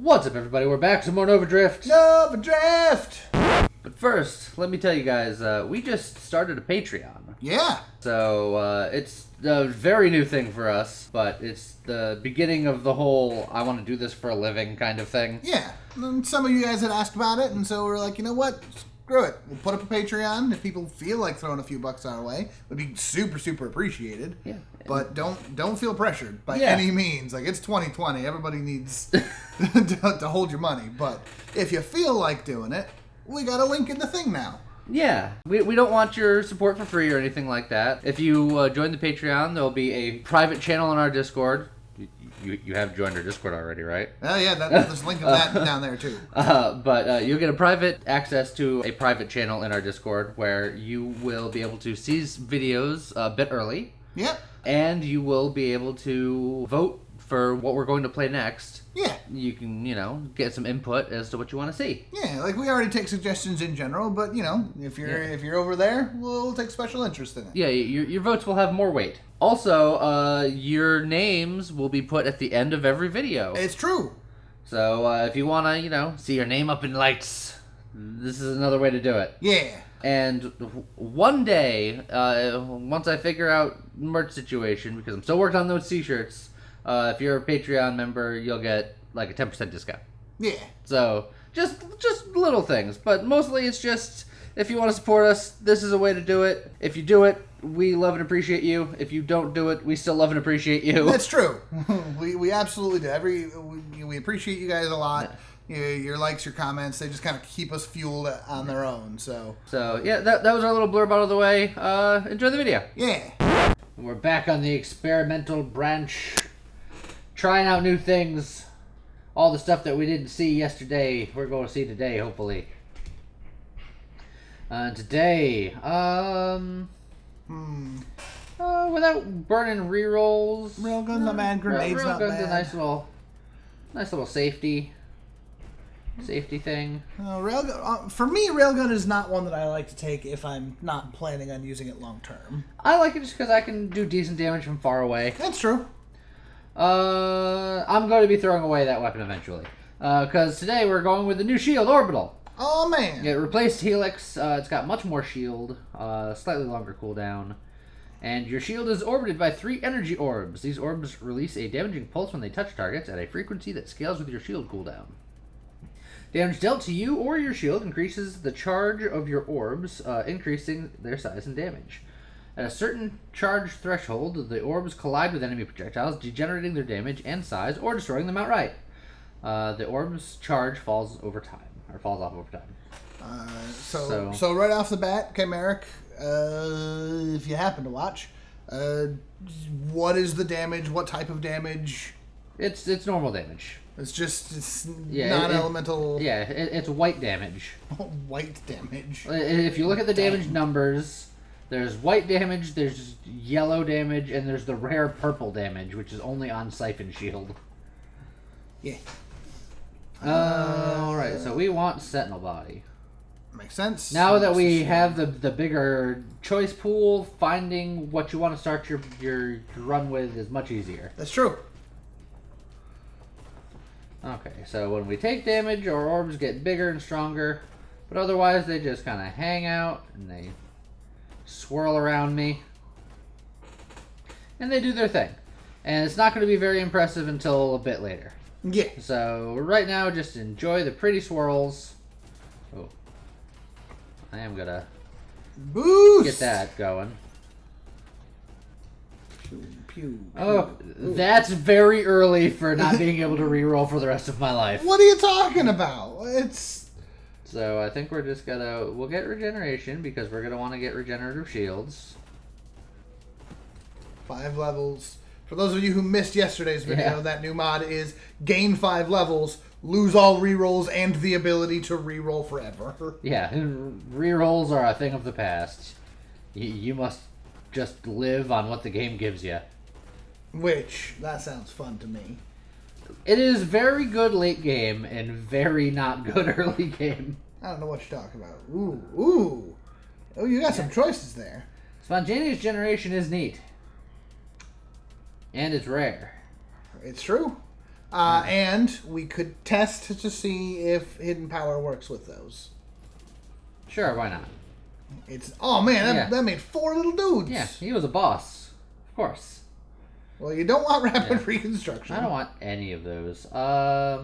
What's up, everybody? We're back. Some more Nova Drift. Nova Drift! But first, let me tell you guys, we just started a Patreon. Yeah. So, it's a very new thing for us, but it's the beginning of the whole I want to do this for a living kind of thing. Yeah. And some of you guys had asked about it, and so we're like, you know what? Screw it. We'll put up a Patreon. If people feel like throwing a few bucks our way, it would be super, super appreciated. Yeah. But don't feel pressured by any means. Like, it's 2020. Everybody needs to hold your money. But if you feel like doing it, we got a link in the thing now. Yeah. We don't want your support for free or anything like that. If you join the Patreon, there'll be a private channel on our Discord. You have joined our Discord already, right? Oh, yeah, there's a link of that down there, too. But you'll get a private access to a private channel in our Discord where you will be able to see videos a bit early. Yep. And you will be able to vote for what we're going to play next. Yeah. You can, get some input as to what you want to see. Yeah, like we already take suggestions in general, but, if you're over there, we'll take special interest in it. Yeah, your votes will have more weight. Also, your names will be put at the end of every video. It's true. So, if you want to, see your name up in lights, this is another way to do it. Yeah. And one day, once I figure out merch situation, because I'm still working on those t-shirts, if you're a Patreon member, you'll get like a 10% discount. Yeah. So, just little things. But mostly it's just, if you want to support us, this is a way to do it. If you do it, we love and appreciate you. If you don't do it, we still love and appreciate you. That's true. we absolutely do. We appreciate you guys a lot. Yeah. Your likes, your comments, they just kind of keep us fueled on their own. So yeah, that was our little blurb out of the way. Enjoy the video. Yeah. We're back on the experimental branch, trying out new things. All the stuff that we didn't see yesterday, we're going to see today, hopefully. Today, without burning rerolls. Railgun's not bad. Grenades not bad. Railgun's a nice little safety thing. Railgun, for me, railgun is not one that I like to take if I'm not planning on using it long term. I like it just because I can do decent damage from far away. That's true. I'm going to be throwing away that weapon eventually. Because today we're going with the new shield, Orbital. Oh, man. It replaced Helix. It's got much more shield, slightly longer cooldown. And your shield is orbited by 3 energy orbs. These orbs release a damaging pulse when they touch targets at a frequency that scales with your shield cooldown. Damage dealt to you or your shield increases the charge of your orbs, increasing their size and damage. At a certain charge threshold, the orbs collide with enemy projectiles, degenerating their damage and size, or destroying them outright. The orb's charge falls off over time. So right off the bat, Chimeric, if you happen to watch, what is the damage? What type of damage? It's normal damage. It's non-elemental. It's white damage. White damage. If you look at the damage numbers, there's white damage, there's yellow damage, and there's the rare purple damage, which is only on Siphon Shield. Yeah. Alright, so we want Sentinel Body. Makes sense. Now that we have the bigger choice pool, finding what you want to start your run with is much easier. That's true. Okay, so when we take damage, our orbs get bigger and stronger, but otherwise they just kind of hang out and they swirl around me. And they do their thing. And it's not going to be very impressive until a bit later. Yeah. So right now, just enjoy the pretty swirls. Oh, I am gonna get that going. Pew, pew, oh, that's very early for not being able to reroll for the rest of my life. What are you talking about? So I think we're just we'll get regeneration because we're gonna want to get regenerative shields. 5 levels. For those of you who missed yesterday's video, that new mod is gain 5 levels, lose all rerolls, and the ability to reroll forever. Yeah, rerolls are a thing of the past. You must just live on what the game gives you. Which, that sounds fun to me. It is very good late game and very not good early game. I don't know what you're talking about. Ooh. Oh, you got some choices there. Spontaneous generation is neat. And it's rare. It's true. And we could test to see if hidden power works with those. Sure, why not? Oh man, that made 4 little dudes. Yeah, he was a boss. Of course. Well, you don't want rapid reconstruction. I don't want any of those. I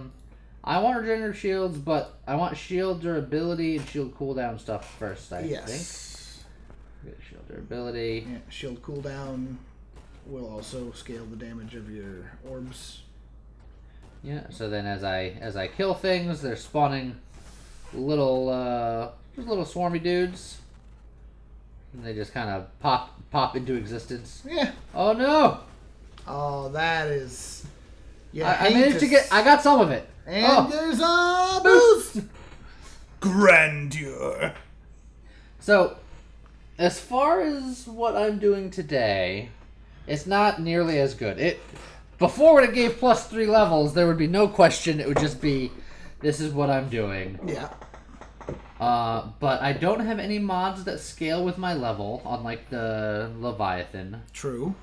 want regenerative shields, but I want shield durability and shield cooldown stuff first, I think. Shield durability. Yeah, shield cooldown will also scale the damage of your orbs. Yeah, so then as I kill things, they're spawning little swarmy dudes. And they just kind of pop into existence. Yeah. Oh no! Oh, that is. Yeah, I managed to get. I got some of it. And there's a boost. Grandeur. So, as far as what I'm doing today, it's not nearly as good. Before when it gave +3 levels, there would be no question. It would just be, this is what I'm doing. Yeah. But I don't have any mods that scale with my level, unlike the Leviathan. True.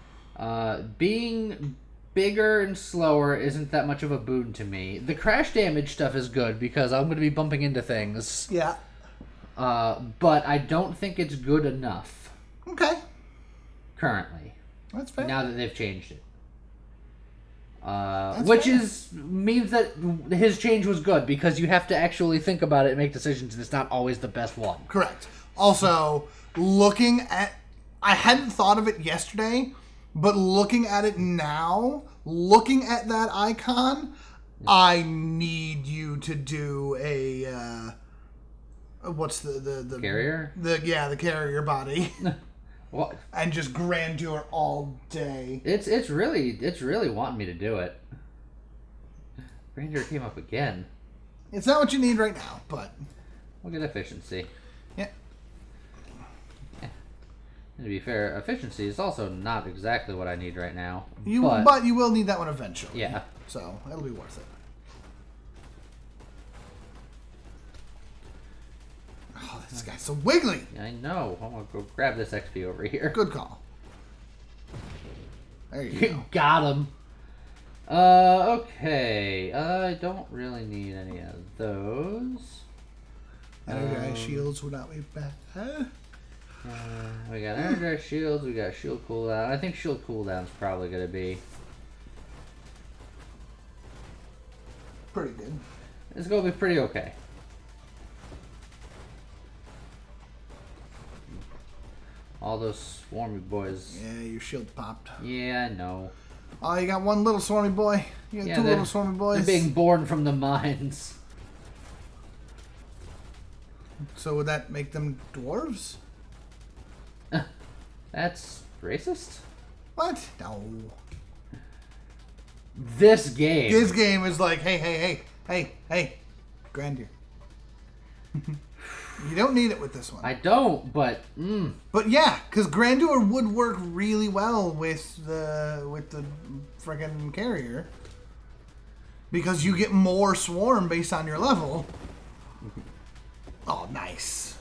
Being bigger and slower isn't that much of a boon to me. The crash damage stuff is good because I'm going to be bumping into things. Yeah. But I don't think it's good enough. Okay. Currently. That's fair. Now that they've changed it. Which means that his change was good because you have to actually think about it and make decisions, and it's not always the best one. Correct. Also, I hadn't thought of it yesterday, but looking at it now, looking at that icon, I need you to do a what's the carrier? The carrier body. What? And just grandeur all day. It's really wanting me to do it. Grandeur came up again. It's not what you need right now, but we'll get efficiency. Yeah. And to be fair, efficiency is also not exactly what I need right now. But you will need that one eventually. Yeah. So it'll be worth it. Oh, this guy's so wiggly. I know. I'm gonna go grab this XP over here. Good call. There you go. Got him. Okay. I don't really need any of those. Energize shields would not be bad. We got energize shields. We got shield cooldown. I think shield cooldown's probably gonna be pretty good. It's gonna be pretty okay. All those swarmy boys. Yeah, your shield popped. Yeah, I know. Oh, you got one little swarmy boy. You got two little swarmy boys. They're being born from the mines. So would that make them dwarves? That's racist? What? No. This game. This game is like, hey, grandeur. You don't need it with this one. I don't, but But yeah, because grandeur would work really well with the friggin' carrier, because you get more swarm based on your level. Oh, nice.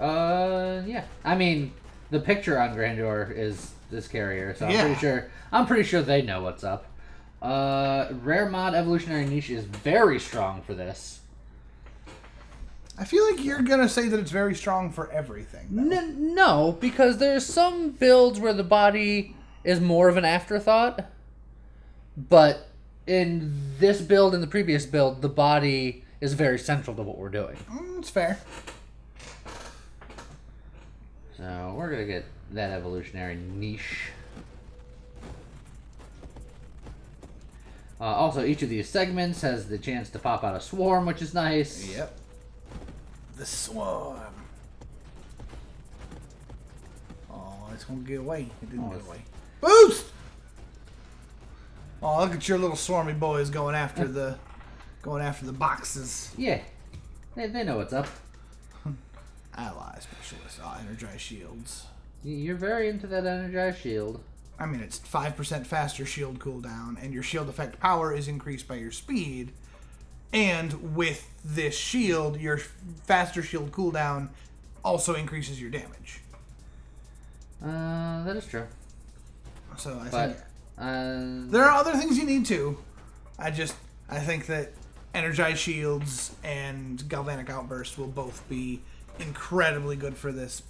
Yeah. I mean, the picture on grandeur is this carrier, so Yeah. I'm pretty sure they know what's up. Rare mod evolutionary niche is very strong for this. I feel like you're gonna say that it's very strong for everything. No, because there's some builds where the body is more of an afterthought, but in this build and the previous build, the body is very central to what we're doing. It's fair. So we're gonna get that evolutionary niche. Also, each of these segments has the chance to pop out a swarm, which is nice. Yep. The swarm. Oh, it's gonna get away. It didn't get away. Boost! Oh, look at your little swarmy boys going after the boxes. Yeah, they know what's up. Ally specialist. Oh, energized shields. You're very into that energized shield. I mean, it's 5% faster shield cooldown, and your shield effect power is increased by your speed. And with this shield, your faster shield cooldown also increases your damage. That is true. So I think there there are other things you need too. I think that Energized Shields and Galvanic Outburst will both be incredibly good for this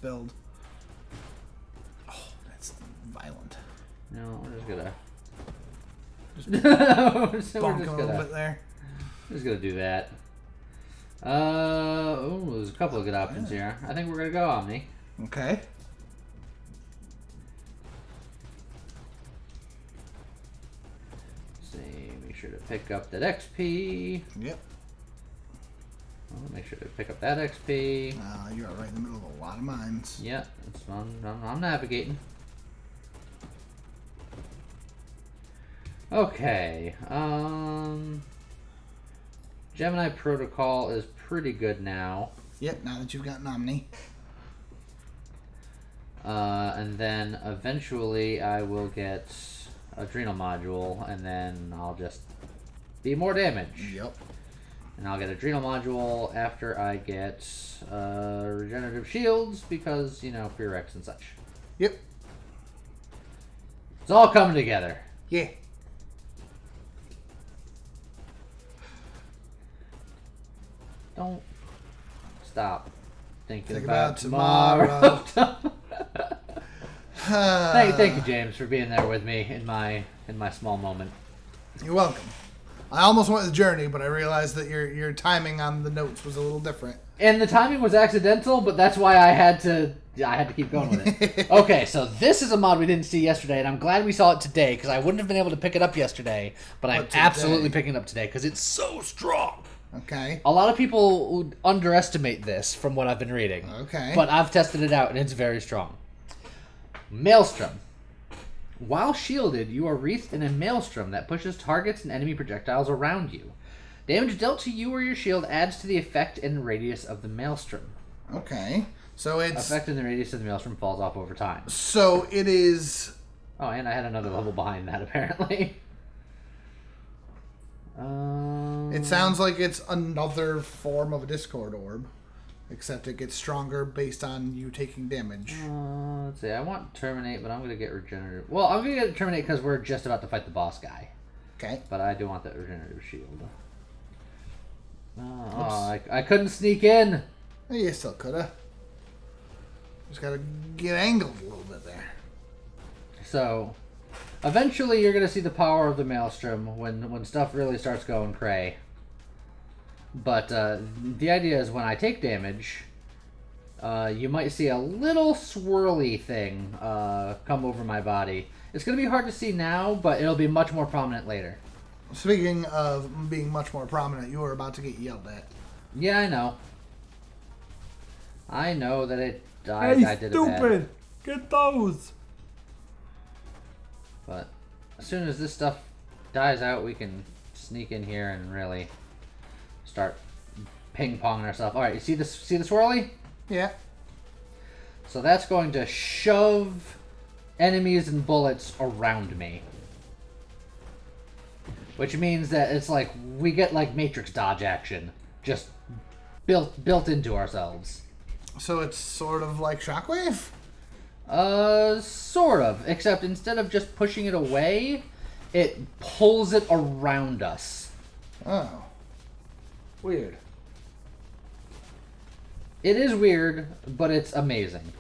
build. Oh, that's violent. No, we're just gonna... Bonk him a little bit there. Just gonna do that. There's a couple of good options here. I think we're gonna go Omni. Okay. Make sure to pick up that XP. Yep. Well, make sure to pick up that XP. You're right in the middle of a lot of mines. Yeah, that's fun. I'm navigating. Okay. Gemini Protocol is pretty good now. Yep, now that you've got Omni. And then eventually I will get Adrenal Module, and then I'll just be more damage. Yep. And I'll get Adrenal Module after I get Regenerative Shields, because, you know, prereqs and such. Yep. It's all coming together. Yeah. Don't stop thinking Think about about tomorrow. tomorrow. Thank you, James, for being there with me in my small moment. You're welcome. I almost went with Journey, but I realized that your timing on the notes was a little different. And the timing was accidental, but that's why I had to keep going with it. Okay, so this is a mod we didn't see yesterday, and I'm glad we saw it today, because I wouldn't have been able to pick it up yesterday, but I'm absolutely picking it up today, because it's so strong. Okay. A lot of people underestimate this from what I've been reading. Okay. But I've tested it out, and it's very strong. Maelstrom. While shielded, you are wreathed in a maelstrom that pushes targets and enemy projectiles around you. Damage dealt to you or your shield adds to the effect and radius of the maelstrom. Okay. So it's... Effect and the radius of the maelstrom falls off over time. So it is... Oh, and I had another level behind that, apparently. It sounds like it's another form of a Discord Orb, except it gets stronger based on you taking damage. Let's see. I want Terminate, but I'm going to get Regenerative. Well, I'm going to get Terminate because we're just about to fight the boss guy. Okay. But I do want that Regenerative Shield. I couldn't sneak in. You still coulda. Just gotta get angled a little bit there. So, eventually you're going to see the power of the Maelstrom when stuff really starts going cray. But the idea is when I take damage, you might see a little swirly thing come over my body. It's going to be hard to see now, but it'll be much more prominent later. Speaking of being much more prominent, you were about to get yelled at. Yeah, I know. I know that I did it bad. Get those! But as soon as this stuff dies out, we can sneak in here and really start ping-ponging ourselves. Alright, you see the swirly? Yeah. So that's going to shove enemies and bullets around me. Which means that it's like we get like Matrix dodge action just built into ourselves. So it's sort of like Shockwave? Sort of. Except instead of just pushing it away, it pulls it around us. Oh. Weird. It is weird, but it's amazing.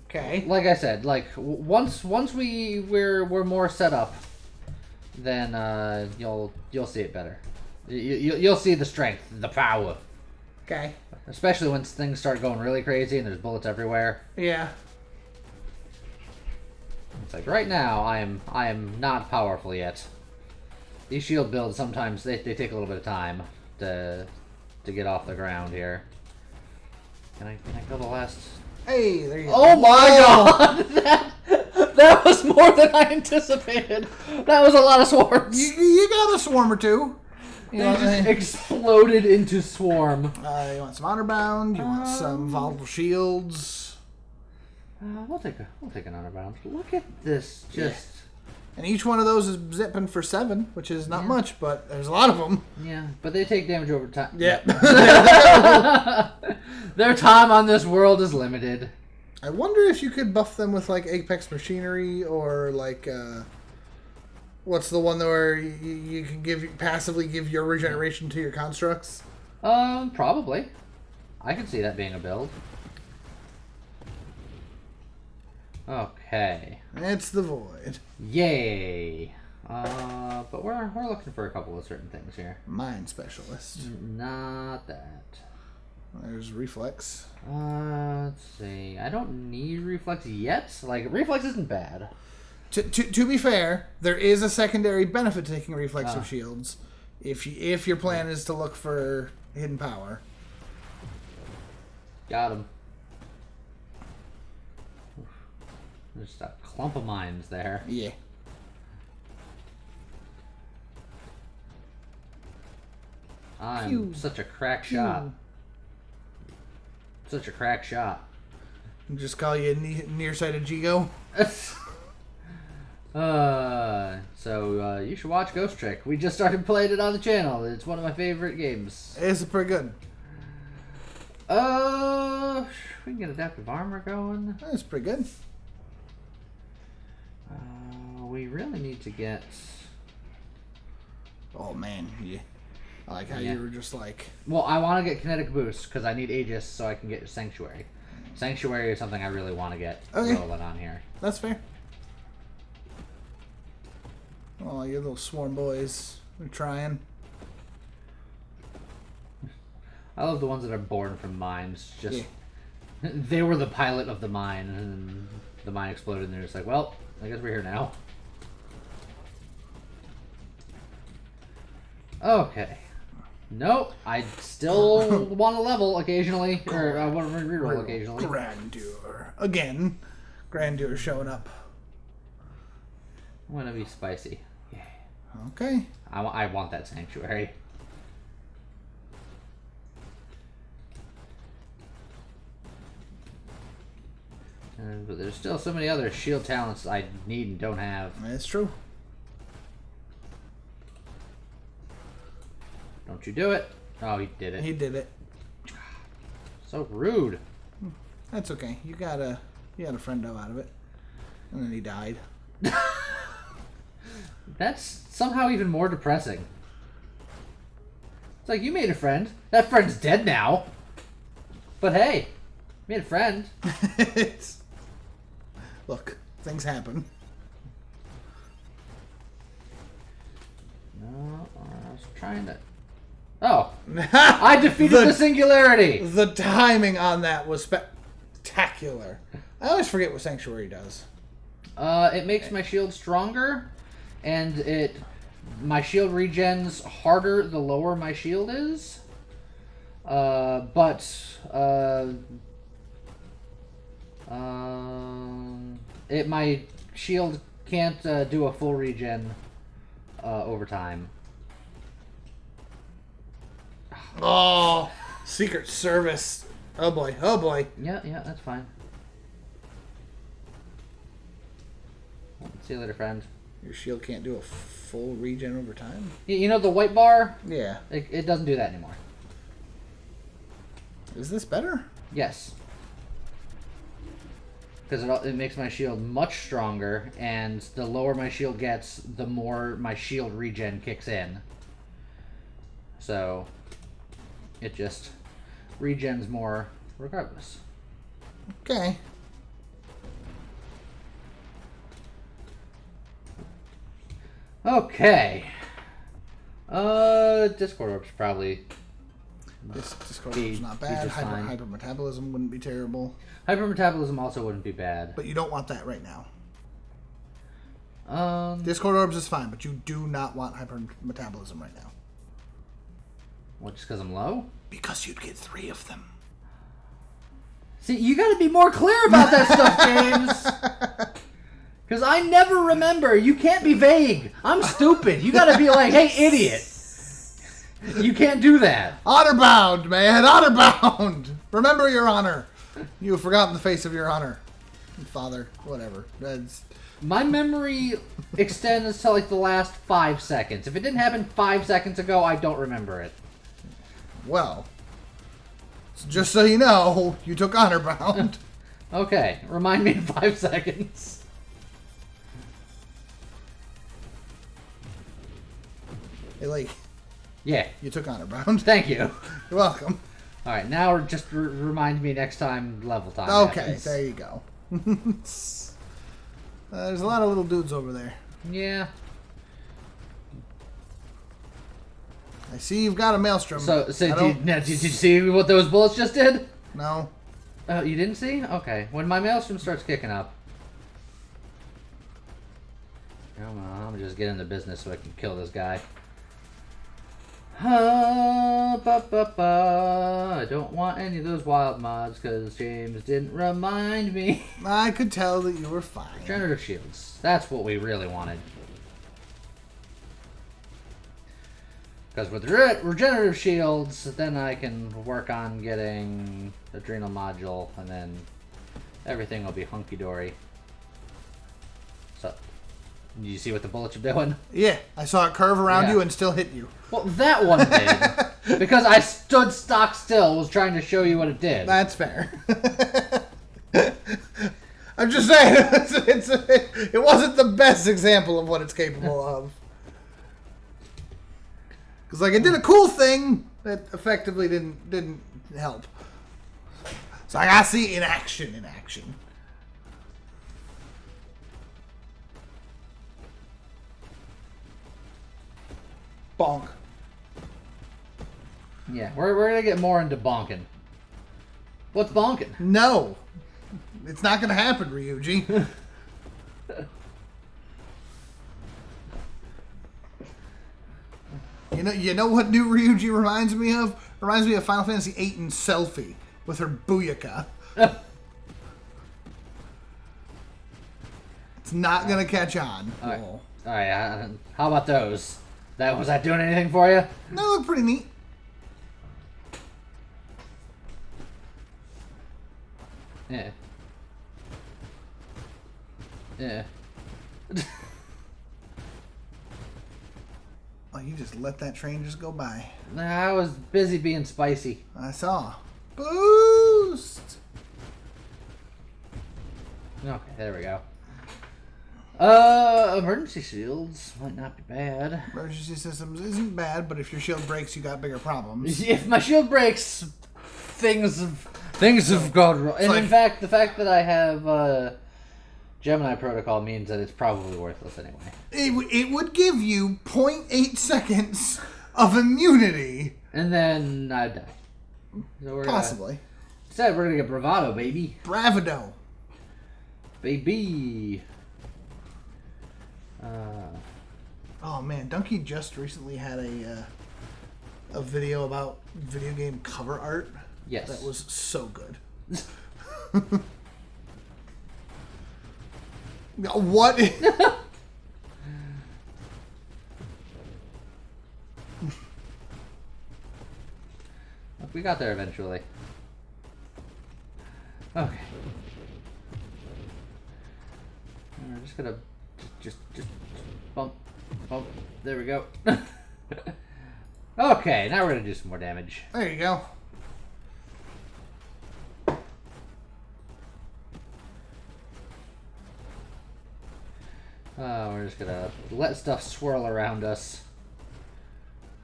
Okay. Like I said, like once we're more set up, then you'll see it better. You'll see the strength, the power. Okay. Especially when things start going really crazy and there's bullets everywhere. Yeah. It's like right now I am not powerful yet. These shield builds sometimes they take a little bit of time to get off the ground here. Can I kill the last? Hey, there you go. Oh my god! That was more than I anticipated. That was a lot of swarms. You got a swarm or two. They just exploded into swarm. You want some honor bound? You want some volatile shields? We'll take an honor bound. Look at this, just. And each one of those is zipping for 7, which is not much, but there's a lot of them. Yeah, but they take damage over time. Yeah. Their time on this world is limited. I wonder if you could buff them with like Apex Machinery or like What's the one where you can passively give your regeneration to your constructs? Probably. I can see that being a build. Okay. It's the void. Yay. But we're looking for a couple of certain things here. Mind specialist. Not that. There's reflex. Let's see. I don't need reflex yet. Like, reflex isn't bad. To be fair, there is a secondary benefit to taking reflexive shields. If your plan is to look for hidden power. Got him. There's a clump of mines there. Yeah. I'm such a crack shot. Such a crack shot. Just call you nearsighted Jigo. So you should watch Ghost Trick. We just started playing it on the channel. It's one of my favorite games. It's pretty good. We can get adaptive armor going. That's pretty good. We really need to get... Oh man, yeah. I like how you were just like... Well, I want to get kinetic boost because I need Aegis so I can get Sanctuary. Sanctuary is something I really want to get rolling on here. That's fair. Oh, you little swarm boys. We're trying. I love the ones that are born from mines. Just they were the pilot of the mine, and the mine exploded, and they're just like, well, I guess we're here now. Okay. Nope. I still want to level occasionally, or I want to reroll occasionally. Grandeur. Again. Grandeur showing up. I want to be spicy. Yeah. Okay. I want that Sanctuary. But there's still so many other shield talents I need and don't have. That's true. Don't you do it. Oh, he did it. He did it. So rude. That's okay. You got a friendo out of it. And then he died. That's somehow even more depressing. It's like, you made a friend. That friend's dead now. But hey, made a friend. Look, things happen. No, I was trying to... Oh! I defeated the singularity! The timing on that was spectacular. I always forget what Sanctuary does. It makes my shield stronger, and my shield regens harder the lower my shield is. My shield can't do a full regen over time. Oh, Secret Service. Oh boy, oh boy. Yeah, that's fine. See you later, friend. Your shield can't do a full regen over time? You know the white bar? Yeah. It doesn't do that anymore. Is this better? Yes. Because it makes my shield much stronger, and the lower my shield gets, the more my shield regen kicks in. So, it just regens more regardless. Okay. Okay. Discord Orb's probably... Discord Orb's not bad. Hypermetabolism wouldn't be terrible. Hypermetabolism also wouldn't be bad. But you don't want that right now. Discord Orbs is fine, but you do not want hypermetabolism right now. What, just because I'm low? Because you'd get 3 of them. See, you gotta be more clear about that stuff, James! Because I never remember. You can't be vague. I'm stupid. You gotta be like, hey, idiot. You can't do that. Honor bound, man. Honor bound. Remember your honor. You have forgotten the face of your honor. Father, whatever. My memory extends to like the last 5 seconds. If it didn't happen 5 seconds ago, I don't remember it. Well, just so you know, you took honor bound. Okay, remind me in 5 seconds. Hey, Lee. Yeah. You took honor bound. Thank you. You're welcome. All right, now just remind me next time level time. Okay, happens. there you go. There's a lot of little dudes over there. Yeah. I see you've got a Maelstrom. So did you see what those bullets just did? No. You didn't see? Okay. When my Maelstrom starts kicking up. Come on, I'm just getting into business so I can kill this guy. I don't want any of those wild mods because James didn't remind me. I could tell that you were fine. Regenerative shields. That's what we really wanted. Because with regenerative shields, then I can work on getting adrenal module, and then everything will be hunky-dory. So, you see what the bullets are doing? Yeah, I saw it curve around you and still hit you. Well, that one did. Because I stood stock still, was trying to show you what it did. That's fair. I'm just saying, it wasn't the best example of what it's capable of. Because, like, it did a cool thing that effectively didn't help. So I gotta see in action. Bonk. Yeah, we're gonna get more into bonking. What's bonking? No. It's not gonna happen, Ryuji. You know what new Ryuji reminds me of? Reminds me of Final Fantasy VIII and Selphie with her Booyaka. It's not gonna catch on. All right. How about those? Was that doing anything for you? They look pretty neat. Yeah. Yeah. Oh, you just let that train just go by. I was busy being spicy. I saw. Boost! Okay, there we go. Emergency shields might not be bad. Emergency systems isn't bad, but if your shield breaks, you got bigger problems. If my shield breaks, things have gone wrong. And like, in fact, the fact that I have Gemini Protocol means that it's probably worthless anyway. It would give you 0.8 seconds of immunity. And then I'd die. So Possibly. Instead, we're gonna get Bravado, baby. Bravado. Baby. Oh man, Donkey just recently had a video about video game cover art. Yes. That was so good. What? We got there eventually. Okay. We're just gonna just bump. There we go. Okay, now we're gonna do some more damage. There you go. We're just gonna let stuff swirl around us.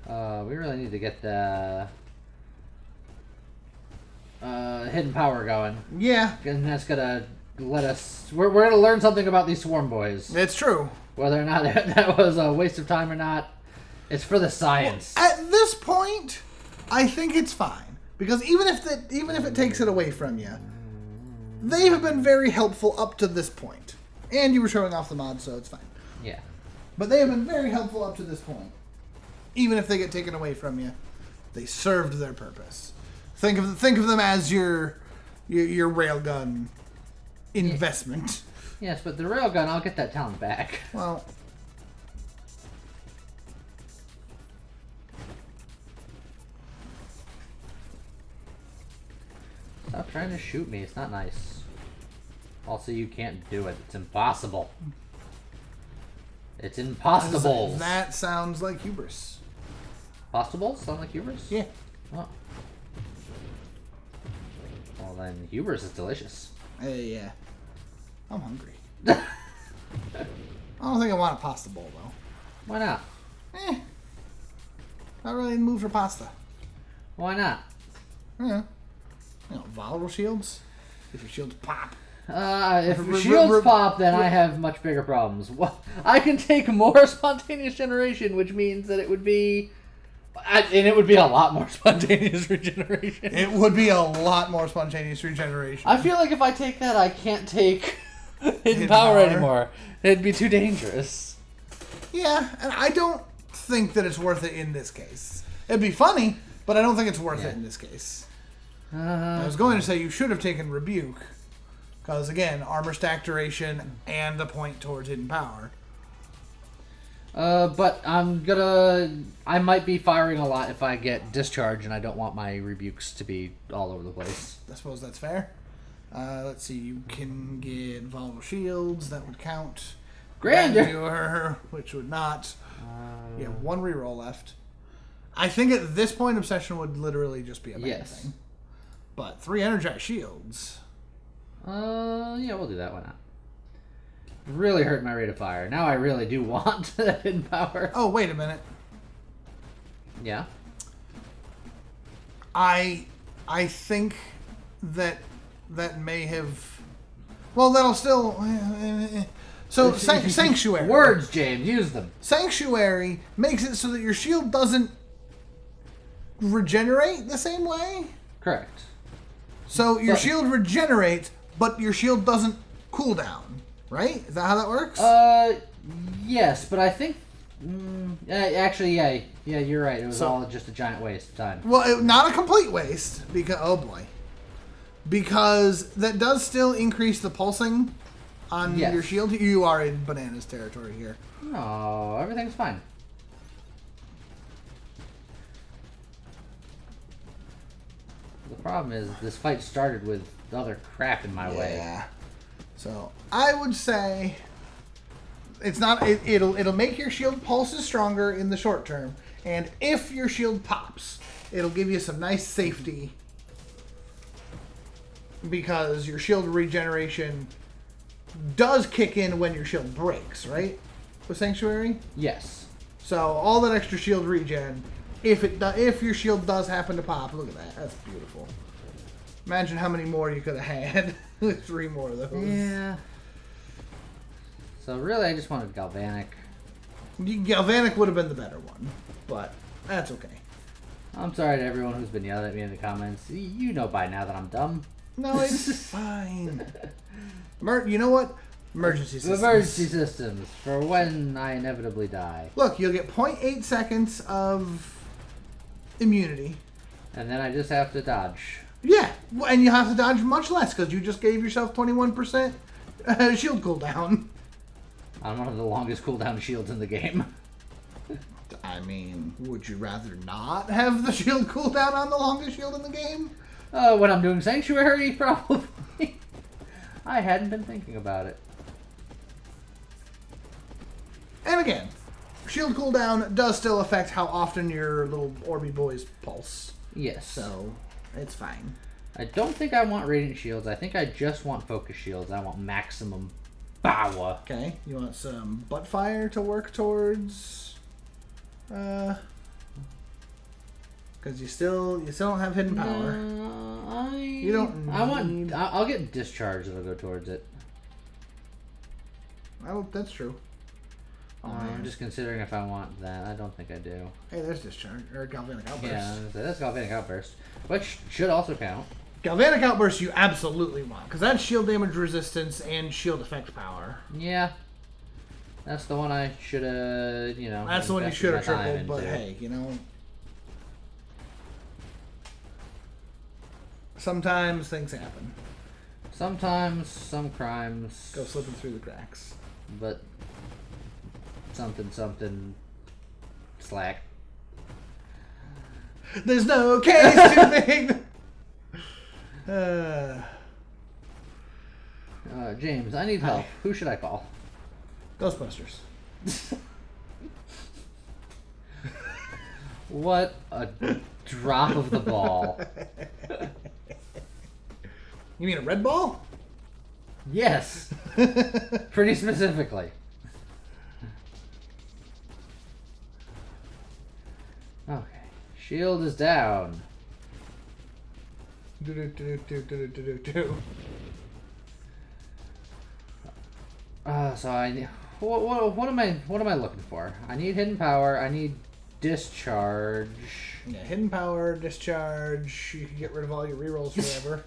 We really need to get the hidden power going. Yeah. And that's gonna let us... We're gonna learn something about these swarm boys. It's true. Whether or not that was a waste of time or not, it's for the science. Well, at this point, I think it's fine. Because even if it takes it away from you, they have been very helpful up to this point. And you were showing off the mod, so it's fine. Yeah. But they have been very helpful up to this point. Even if they get taken away from you, they served their purpose. Think of them as your railgun investment. Yes, but the railgun, I'll get that talent back. Well, stop trying to shoot me. It's not nice. Also, you can't do it. It's impossible. It's impossible. that sounds like hubris. Possible? Sound like hubris? Yeah. Oh. Well, then hubris is delicious. Yeah. I'm hungry. I don't think I want a pasta bowl, though. Why not? Not really in the mood for pasta. Why not? Yeah. Volatile shields. If your shields pop. If shields pop, then I have much bigger problems. Well, I can take more spontaneous generation, which means that it would be... And it would be a lot more spontaneous regeneration. It would be a lot more spontaneous regeneration. I feel like if I take that, I can't take hidden power anymore. It'd be too dangerous. Yeah, and I don't think that it's worth it in this case. It'd be funny, but I don't think it's worth it in this case. I was going to say you should have taken Rebuke, because again, armor stack duration and a point towards hidden power. But I might be firing a lot if I get Discharge, and I don't want my Rebukes to be all over the place. I suppose that's fair. Let's see, you can get Volatile Shields, that would count. Grandeur, which would not. You have one reroll left. I think at this point, Obsession would literally just be a bad thing. But 3 Energized Shields. Yeah, we'll do that. Why not? Really hurt my rate of fire. Now I really do want that hidden power. Oh, wait a minute. Yeah. I think that may have... Well, that'll still... So, Sanctuary. Words, James. Use them. Sanctuary makes it so that your shield doesn't regenerate the same way? Correct. So, your shield regenerates, but your shield doesn't cool down. Right? Is that how that works? Yes, but I think... actually, yeah, you're right. It was all just a giant waste of time. Well, not a complete waste, because... Oh, boy. Because that does still increase the pulsing on your shield. You are in bananas territory here. No, everything's fine. The problem is, this fight started with other crap in my way. Yeah. So I would say it's not. It'll make your shield pulses stronger in the short term, and if your shield pops, it'll give you some nice safety because your shield regeneration does kick in when your shield breaks, right? With Sanctuary. Yes. So all that extra shield regen, if your shield does happen to pop, look at that. That's beautiful. Imagine how many more you could have had with 3 more of those. Yeah. So really, I just wanted Galvanic. Galvanic would have been the better one, but that's okay. I'm sorry to everyone who's been yelling at me in the comments. You know by now that I'm dumb. No, it's fine. You know what? Emergency systems. Emergency systems for when I inevitably die. Look, you'll get 0.8 seconds of immunity. And then I just have to dodge. Yeah, and you have to dodge much less because you just gave yourself 21% shield cooldown. On one of the longest cooldown shields in the game. I mean, would you rather not have the shield cooldown on the longest shield in the game? When I'm doing Sanctuary, probably. I hadn't been thinking about it. And again, shield cooldown does still affect how often your little Orby boys pulse. Yes. So, it's fine. I don't think I want Radiant Shields. I think I just want Focus Shields. I want maximum power. Okay, you want some butt fire to work towards? Because you still don't have hidden power. You don't. I'll get Discharge that'll go towards it. Oh, that's true. I'm just considering if I want that. I don't think I do. Hey, there's Discharge or Galvanic Outburst. Yeah, that's Galvanic Outburst, which should also count. Galvanic Outburst you absolutely want, because that's shield damage resistance and shield effect power. Yeah. That's the one I should have, That's the one you should have tripled, but hey, sometimes things happen. Sometimes some crimes go slipping through the cracks. But something slack. There's no case too big. James, I need help. Who should I call? Ghostbusters. What a drop of the ball. You mean a red ball? Yes. Pretty specifically. Okay. Shield is down. So I what am I looking for? I need hidden power. I need discharge. Yeah, hidden power, discharge. You can get rid of all your rerolls forever.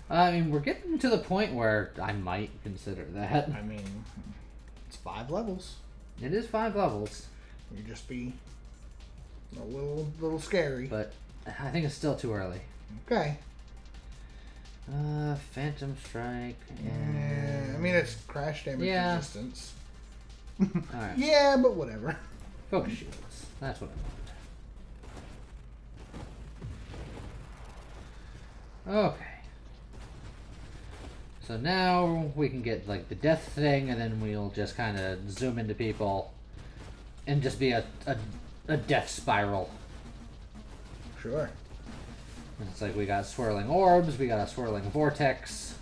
I mean, we're getting to the point where I might consider that. I mean, it's 5 levels. It is 5 levels. You just be a little scary. But I think it's still too early. Okay. Phantom Strike. Yeah, I mean, it's crash damage resistance. Alright. Yeah, but whatever. Focus shields. That's what I want. Okay. So now we can get like the death thing, and then we'll just kind of zoom into people and just be a death spiral. Sure. It's like we got swirling orbs, we got a swirling vortex.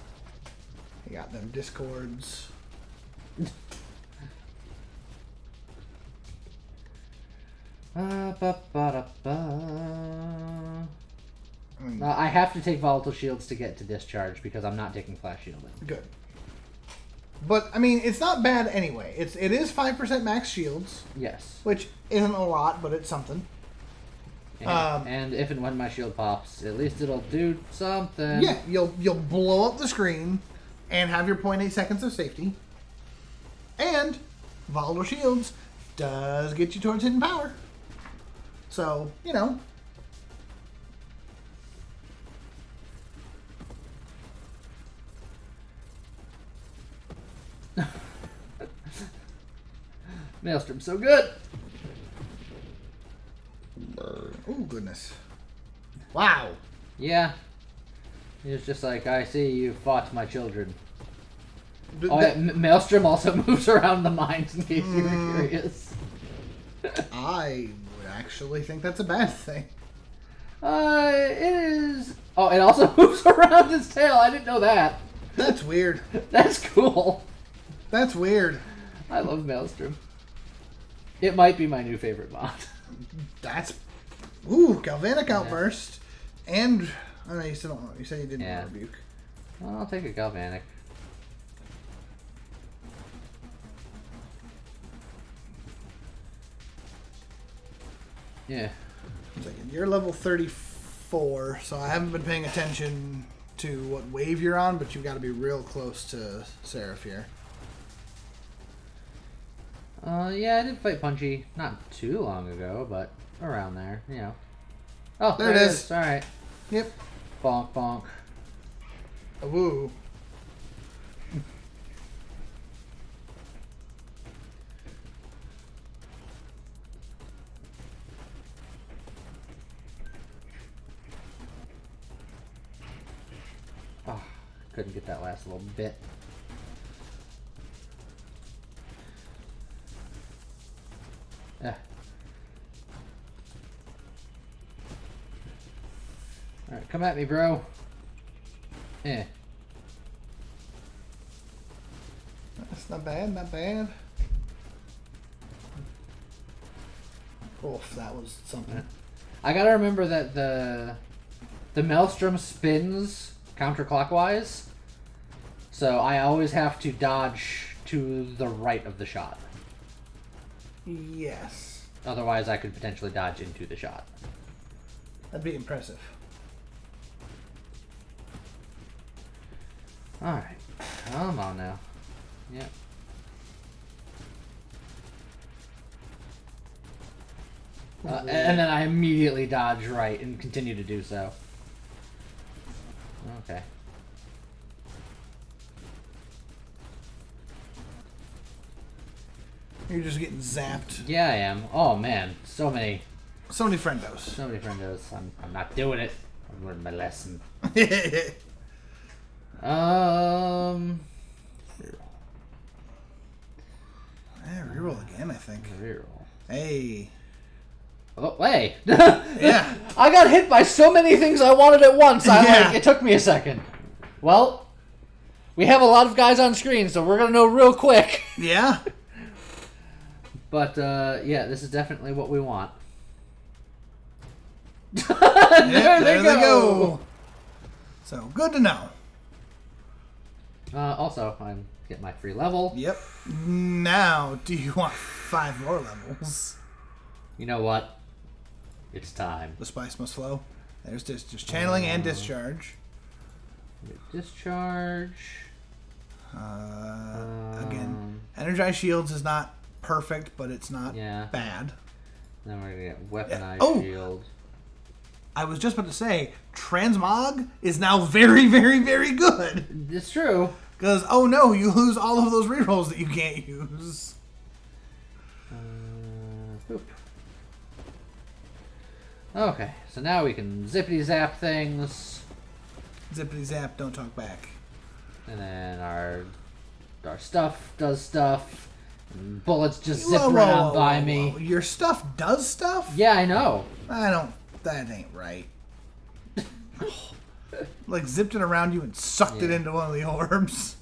You got them discords. I have to take volatile shields to get to discharge because I'm not taking flash shielding. Good. But I mean, it's not bad anyway. It is 5% max shields. Yes. Which isn't a lot, but it's something. And if and when my shield pops, at least it'll do something. Yeah, you'll blow up the screen and have your 0.8 seconds of safety. And volatile shields does get you towards hidden power. So, you know. Maelstrom, so good. Oh, goodness. Wow. Yeah. He was just like, I see you fought my children. Maelstrom also moves around the mines in case you were curious. I would actually think that's a bad thing. It is. Oh, it also moves around his tail. I didn't know that. That's weird. That's cool. That's weird. I love Maelstrom. It might be my new favorite mod. That's... Ooh, Galvanic Outburst. And... I know you still don't know. You said you didn't want Rebuke. Well, I'll take a Galvanic. Yeah. You're level 34, so I haven't been paying attention to what wave you're on, but you've got to be real close to Seraph here. Yeah, I did fight Punchy not too long ago, but around there, you know. Oh, there it is. All right. Yep. Bonk, bonk. A woo. Oh, couldn't get that last little bit. Yeah. Alright, come at me, bro. Yeah. That's not bad, not bad. Oof, that was something. I gotta remember that the Maelstrom spins counterclockwise, so I always have to dodge to the right of the shot. Yes. Otherwise, I could potentially dodge into the shot. That'd be impressive. Alright. Come on now. Yep. And then I immediately dodge right and continue to do so. Okay. You're just getting zapped. Yeah, I am. Oh man, so many. So many friendos. So many friendos. I'm not doing it. I'm learning my lesson. Reroll. Yeah, reroll again, I think. Reroll. Hey. Oh, hey. Yeah. I got hit by so many things I wanted at once. It took me a second. Well, we have a lot of guys on screen, so we're going to know real quick. Yeah. But, yeah, this is definitely what we want. There they go. So, good to know. Also, I'm getting my free level. Yep. Now, do you want 5 more levels? You know what? It's time. The spice must flow. There's just channeling and discharge. Discharge. Again, energized shields is not perfect, but it's not bad. Then we're gonna get weaponized shield. I was just about to say, transmog is now very, very, very good. It's true. Because, oh no, you lose all of those rerolls that you can't use. Boop. Okay, so now we can zippity zap things. Zippity zap, don't talk back. And then our stuff does stuff. And bullets just zip around by me. Your stuff does stuff? Yeah, I know. That ain't right. Like zipped it around you and sucked it into one of the orbs.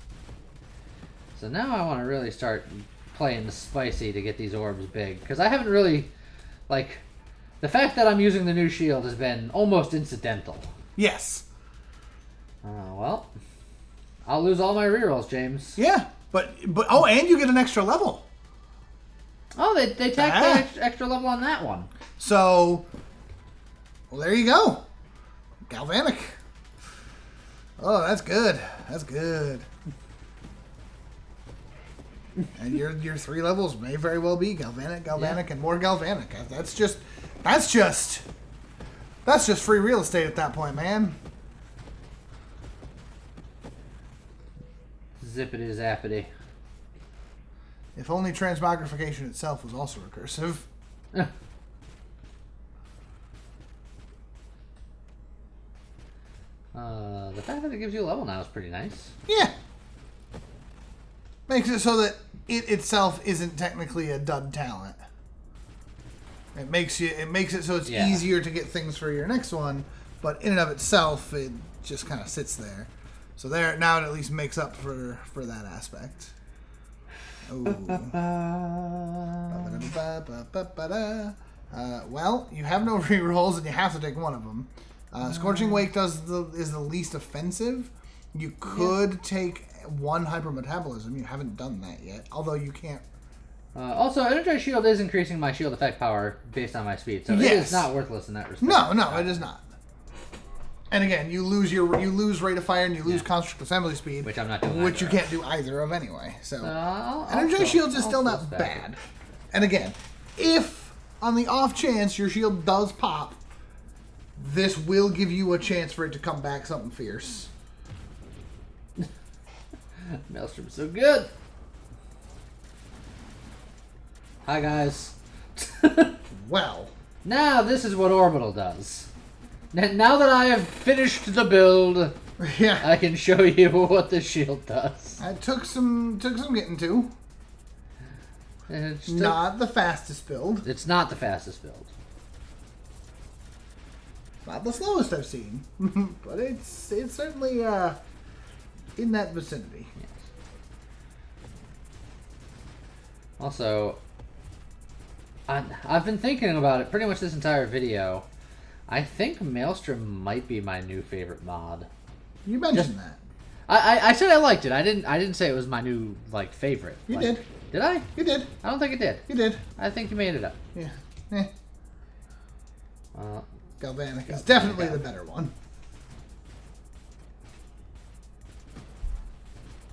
So now I want to really start playing the spicy to get these orbs big. Because I haven't really, like, the fact that I'm using the new shield has been almost incidental. Yes. Well, I'll lose all my rerolls, James. Yeah, but oh, and you get an extra level. Oh, they tacked the extra level on that one. So, well, there you go. Galvanic. Oh, that's good. That's good. And your 3 levels may very well be Galvanic, and more Galvanic. That's just free real estate at that point, man. Zippity zappity. If only transmogrification itself was also recursive. The fact that it gives you a level now is pretty nice. Yeah. Makes it so that it itself isn't technically a dud talent. It makes it so it's easier to get things for your next one, but in and of itself, it just kind of sits there. So there now it at least makes up for that aspect. Well, you have no rerolls and you have to take one of them. Scorching Wake is the least offensive. You could take 1 hypermetabolism. You haven't done that yet, although you can't. Also, Energized Shield is increasing my shield effect power based on my speed, so it is not worthless in that respect. No, it is not. And again, you lose rate of fire and you lose construct assembly speed, which I'm not doing. Which you can't do either of anyway. So Energized Shields is still not bad. And again, if on the off chance your shield does pop, this will give you a chance for it to come back something fierce. Maelstrom's so good. Hi guys. Well, now this is what Orbital does. Now that I have finished the build, I can show you what the shield does. It took some getting to. It's not the fastest build. It's not the fastest build. Not the slowest I've seen, but it's certainly in that vicinity. Yes. Also, I've been thinking about it pretty much this entire video. I think Maelstrom might be my new favorite mod. You mentioned that. I said I liked it. I didn't say it was my new favorite. You did. Did I? You did. I don't think it did. You did. I think you made it up. Yeah. Galvanic is definitely the better one.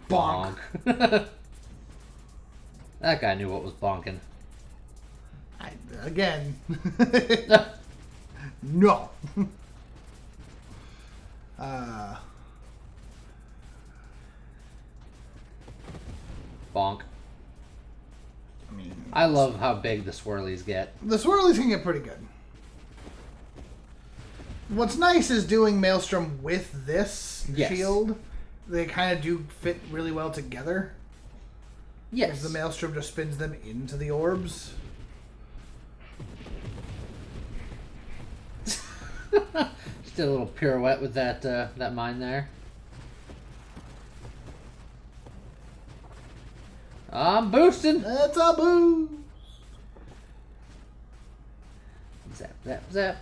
Bonk. That guy knew what was bonking. Again. No. Bonk. I mean, I love how big the swirlies get. The swirlies can get pretty good. What's nice is doing Maelstrom with this shield. They kind of do fit really well together. Yes. The Maelstrom just spins them into the orbs. Just did a little pirouette with that mine there. I'm boosting. That's a boost. Zap, zap, zap.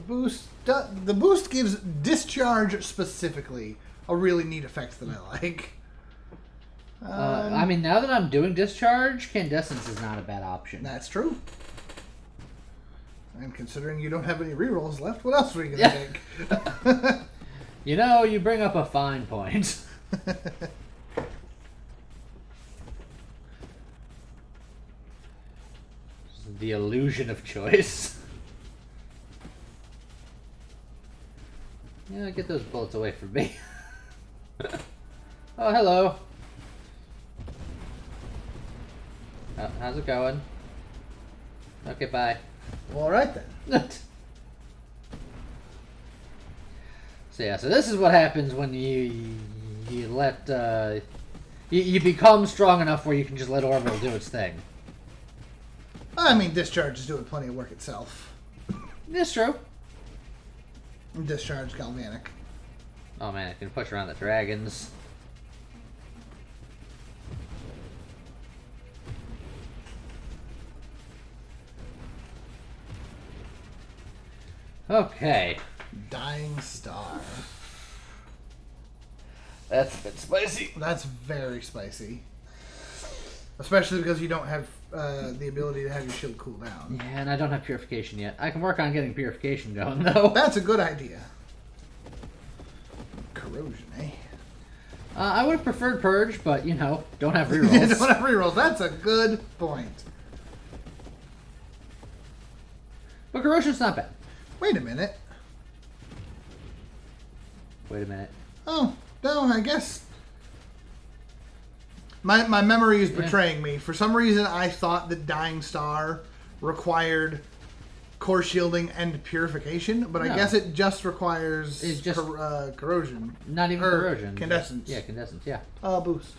The boost gives discharge specifically a really neat effect that I like. I mean, now that I'm doing discharge, Candescence is not a bad option. That's true. And considering you don't have any rerolls left, what else are you going to take? You know, you bring up a fine point. The illusion of choice. Yeah, get those bullets away from me. Oh, hello. How's it going? Okay, bye. Well, all right then. So yeah, so this is what happens when you let you become strong enough where you can just let Orbital do its thing. I mean, Discharge is doing plenty of work itself. It's true. Discharge Galvanic. Oh man, I can push around the dragons. Okay. Dying Star. That's a bit spicy. That's very spicy. Especially because you don't have the ability to have your shield cool down. Yeah, and I don't have Purification yet. I can work on getting Purification going, though. That's a good idea. Corrosion, eh? I would have preferred Purge, but, you know, don't have rerolls. Don't have rerolls. That's a good point. But Corrosion's not bad. Wait a minute. Wait a minute. Oh, no, I guess... My memory is betraying me. For some reason, I thought that Dying Star required core shielding and purification, but No. I guess it just requires corrosion. Not even corrosion. Candescence. Yeah, Candescence, yeah. Boost.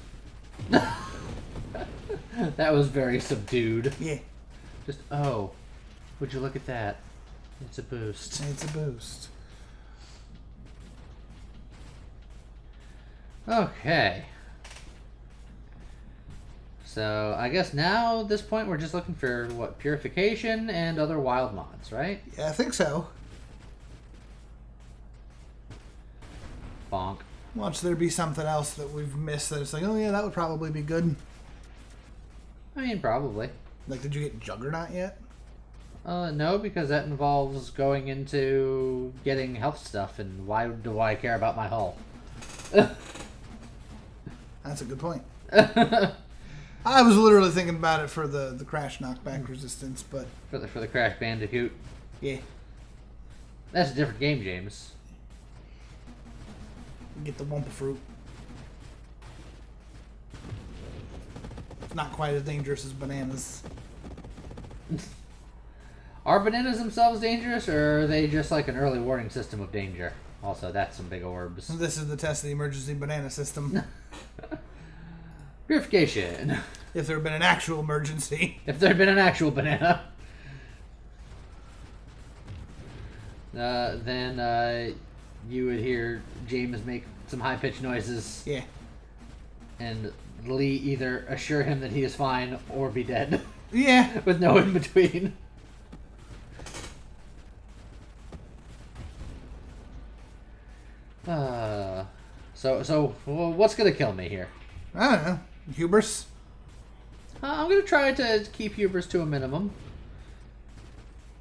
That was very subdued. Yeah. Just, oh, would you look at that? It's a boost. It's a boost. Okay. So, I guess now, at this point, we're just looking for, what, Purification and other wild mods, right? Yeah, I think so. Bonk. Watch there be something else that we've missed that it's like, oh yeah, that would probably be good. I mean, probably. Like, did you get Juggernaut yet? No, because that involves going into getting health stuff, and why do I care about my hull? That's a good point. I was literally thinking about it for the crash knockback resistance, but For the Crash Bandicoot. yeah, That's a different game, James. get the Wumpa Fruit. It's not quite as dangerous as bananas. Are bananas themselves dangerous, or are they just like an early warning system of danger? Also, that's some big orbs. This is the test of the emergency banana system. Purification. If there had been an actual emergency. If there had been an actual banana. Then you would hear James make some high-pitched noises. Yeah. And Lee either assure him that he is fine or be dead. Yeah. With no in-between. So what's gonna kill me here? I don't know. Hubris? I'm gonna try to keep hubris to a minimum.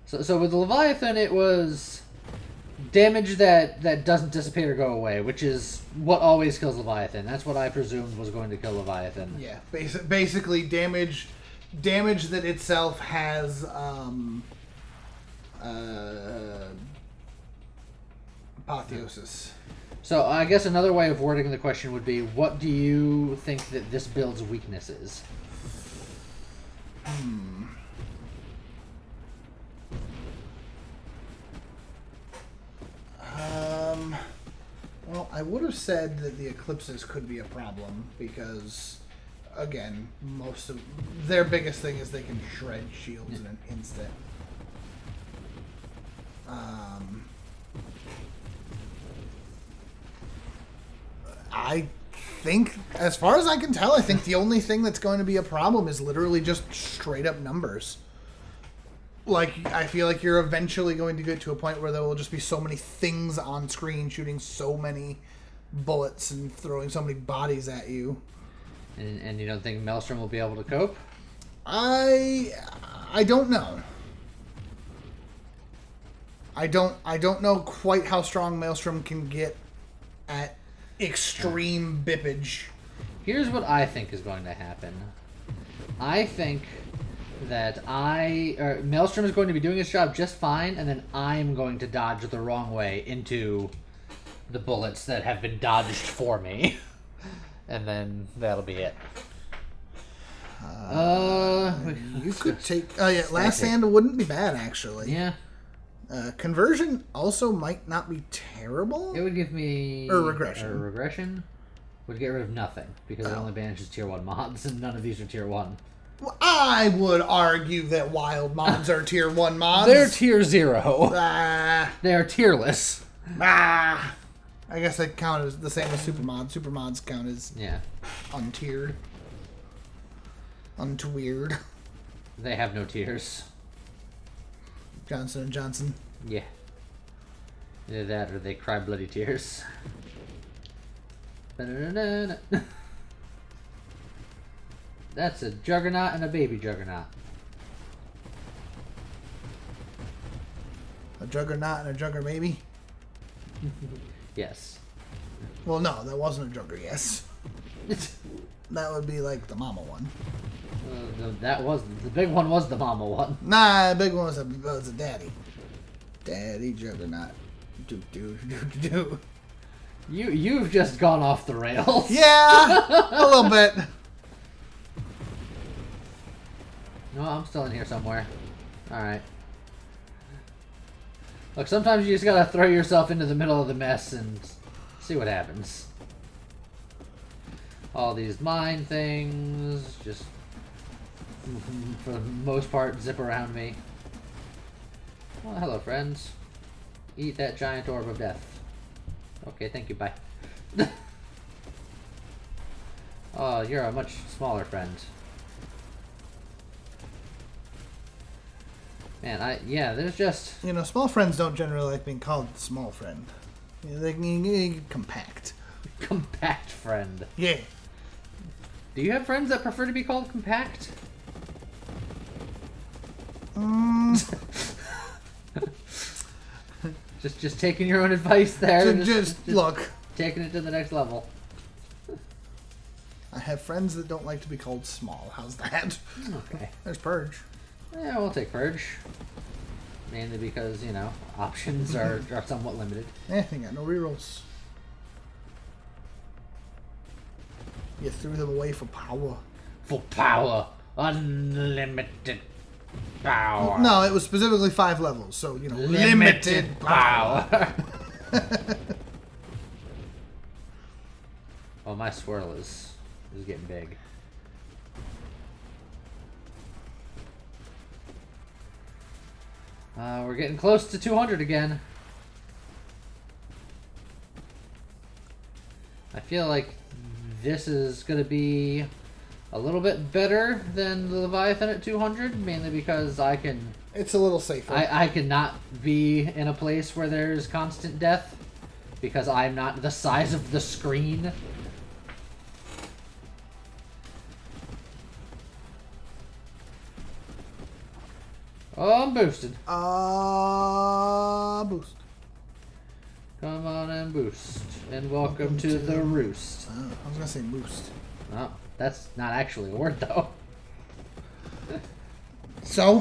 So with the Leviathan, it was damage that doesn't dissipate or go away, which is what always kills Leviathan. That's what I presumed was going to kill Leviathan. Yeah. Basically, damage that itself has apotheosis. So I guess another way of wording the question would be, what do you think that this build's weakness is? Well, I would have said that the eclipses could be a problem because, again, most of their biggest thing is they can shred shields in an instant. I think, as far as I can tell, I think the only thing that's going to be a problem is literally just straight up numbers. like I feel like you're eventually going to get to a point where there will just be so many things on screen shooting so many bullets and throwing so many bodies at you. And you don't think Maelstrom will be able to cope? I don't know. I don't know quite how strong Maelstrom can get at extreme bippage. Here's what I think is going to happen. I think that Maelstrom is going to be doing his job just fine, and then I'm going to dodge the wrong way into the bullets that have been dodged for me. And then that'll be it. You could take... Oh, yeah, Last Stand wouldn't be bad, actually. Yeah. Conversion also might not be terrible. It would give me... Or regression. Or regression would get rid of nothing, because it only banishes tier 1 mods, and none of these are tier 1. Well, I would argue that wild mods are tier 1 mods. They're tier 0. They are tierless. I guess they count as the same as super mods. Super mods count as untiered. Untweird. They have no tiers. Johnson & Johnson. Yeah. Either that or they cry bloody tears. That's a Juggernaut and a baby Juggernaut. A Juggernaut and a Jugger baby? Yes. Well, no, that wasn't a Jugger, yes. That would be like the mama one. The big one was the mama one. Nah, the big one was a daddy. Daddy Juggernaut. You've just gone off the rails. Yeah, a little bit. No, I'm still in here somewhere. Alright. Look, sometimes you just gotta throw yourself into the middle of the mess and see what happens. All these mine things just, for the most part, zip around me. Oh, hello, friends. Eat that giant orb of death. Okay, thank you, bye. Oh, you're a much smaller friend. Man, there's just... You know, small friends don't generally like being called small friend. You know, they can compact. Compact friend. Yeah. Do you have friends that prefer to be called compact? Just taking your own advice there. Just look. Taking it to the next level. I have friends that don't like to be called small. How's that? Okay. There's Purge. Yeah, we'll take Purge. Mainly because, you know, options are somewhat limited. You got no rerolls. You threw them away for power. For power. Unlimited power. No, it was specifically 5 levels, so, you know, limited power. Oh, my swirl is getting big. We're getting close to 200 again. I feel like this is going to be a little bit better than the Leviathan at 200, mainly because I can... It's a little safer. I cannot be in a place where there's constant death because I'm not the size of the screen. Oh, I'm boosted. Boost. Come on and boost. And welcome to the roost. I was going to say boost. Oh, that's not actually a word, though. So?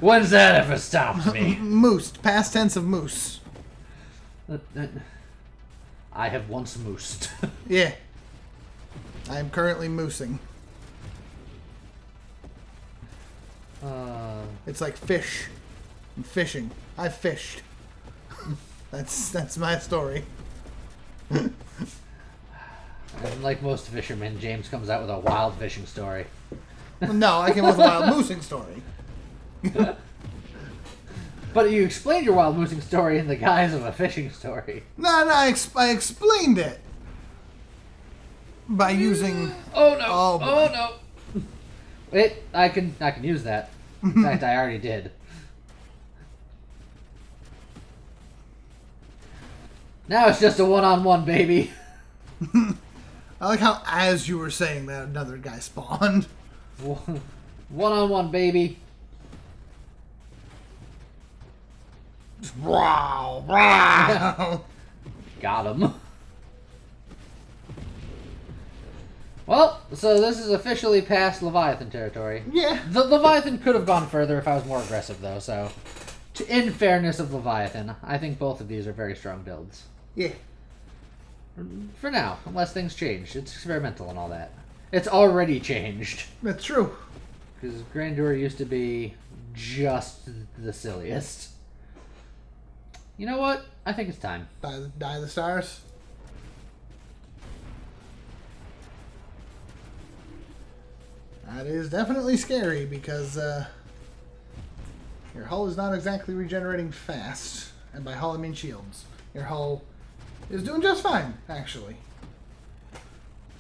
When's that ever stopped me? Moosed. Past tense of moose. I have once moosed. Yeah. I am currently moosing. It's like fish. I'm fishing. I've fished. That's my story. And like most fishermen, James comes out with a wild fishing story. No, I came up with a wild moosing story. But you explained your wild moosing story in the guise of a fishing story. No, I explained it by using. Oh no! Oh no! Wait, I can use that. In fact, I already did. Now it's just a one-on-one, baby. I like how, as you were saying that, another guy spawned. One-on-one, baby. Wow, wow. Got him. Well, so this is officially past Leviathan territory. Yeah. The Leviathan could have gone further if I was more aggressive, though, so... In fairness of Leviathan, I think both of these are very strong builds. Yeah. For now, unless things change. It's experimental and all that. It's already changed. That's true. Because Grandeur used to be just the silliest. You know what? I think it's time. Die the stars. That is definitely scary because your hull is not exactly regenerating fast. And by hull I mean shields. Your hull is doing just fine, actually.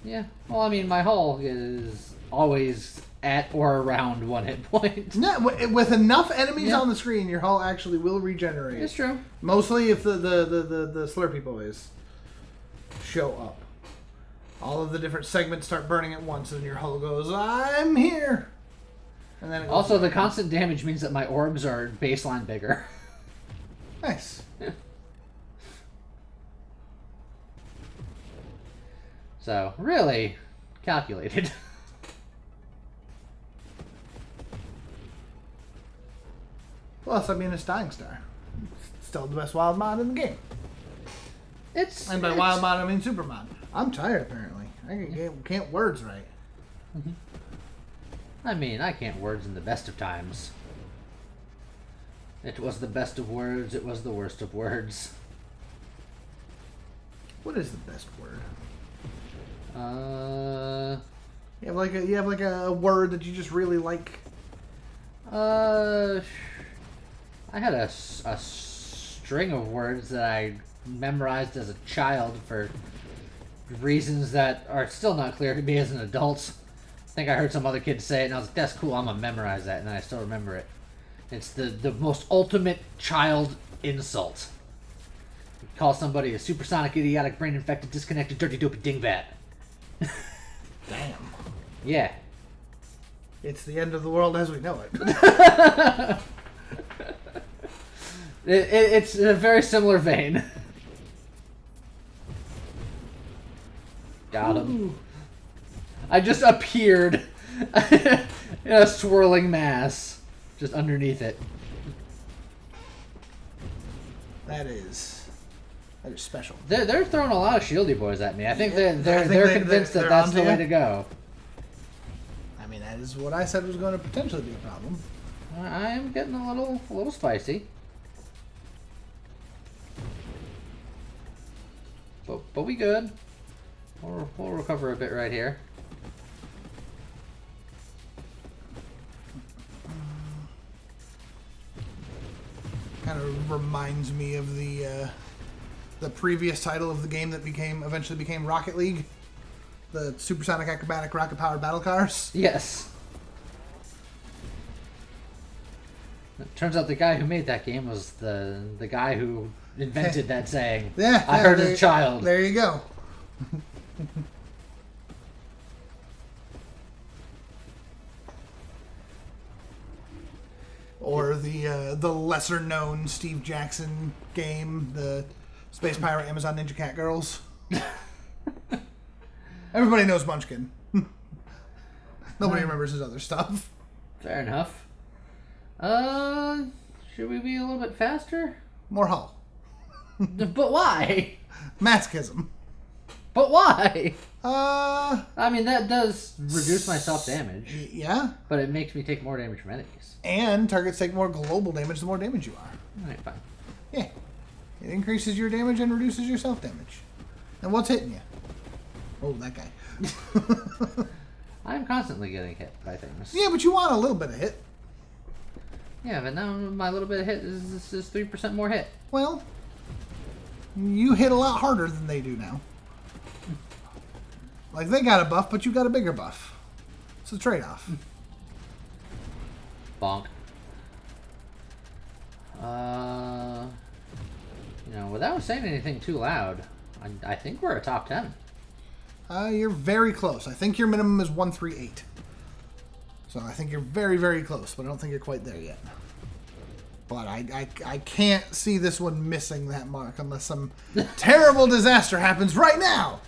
Yeah. Well, I mean, my hull is always at or around 1 hit point. No, with enough enemies on the screen, your hull actually will regenerate. It's true. Mostly if the Slurpee boys show up. All of the different segments start burning at once, and your hull goes, I'm here! And then it goes also, the constant damage means that my orbs are baseline bigger. Nice. So, really calculated. Plus, I mean, it's Dying Star. It's still the best wild mod in the game. And by wild mod, I mean super mod. I'm tired, apparently. I can't words right. I mean, I can't words in the best of times. It was the best of words, it was the worst of words. What is the best word? You have like a word that you just really like. I had a string of words that I memorized as a child for reasons that are still not clear to me as an adult. I think I heard some other kid say it, and I was like, that's cool, I'm gonna memorize that, and I still remember it. It's the most ultimate child insult. You call somebody a supersonic, idiotic, brain-infected, disconnected, dirty, dopey dingbat. Damn. Yeah. It's the end of the world as we know it. It's in a very similar vein. Got him. Ooh. I just appeared in a swirling mass just underneath it. That is special. They're throwing a lot of shieldy boys at me. I think they're convinced that that's the way to go. I mean, that is what I said was going to potentially be a problem. I am getting a little spicy. But we good. We'll recover a bit right here. Kind of reminds me of the previous title of the game that eventually became Rocket League, the supersonic acrobatic rocket powered battle cars. Yes. It turns out the guy who made that game was the guy who invented that saying. Yeah, I heard as a child. There you go. Or the lesser known Steve Jackson game, the Space Pirate Amazon Ninja Cat Girls. Everybody knows Munchkin. Nobody remembers his other stuff. Fair enough. Should we be a little bit faster? More hull. But why? Masochism. But why? I mean, that does reduce my self-damage. Yeah. But it makes me take more damage from enemies. And targets take more global damage the more damage you are. Alright, fine. Yeah. It increases your damage and reduces your self-damage. And what's hitting you? Oh, that guy. I'm constantly getting hit by things. Yeah, but you want a little bit of hit. Yeah, but now my little bit of hit is 3% more hit. Well, you hit a lot harder than they do now. Like, they got a buff, but you got a bigger buff. It's a trade-off. Bonk. You know, without saying anything too loud, I think we're a top 10. You're very close. I think your minimum is 138. So I think you're very, very close, but I don't think you're quite there yet. But I can't see this one missing that mark unless some terrible disaster happens right now.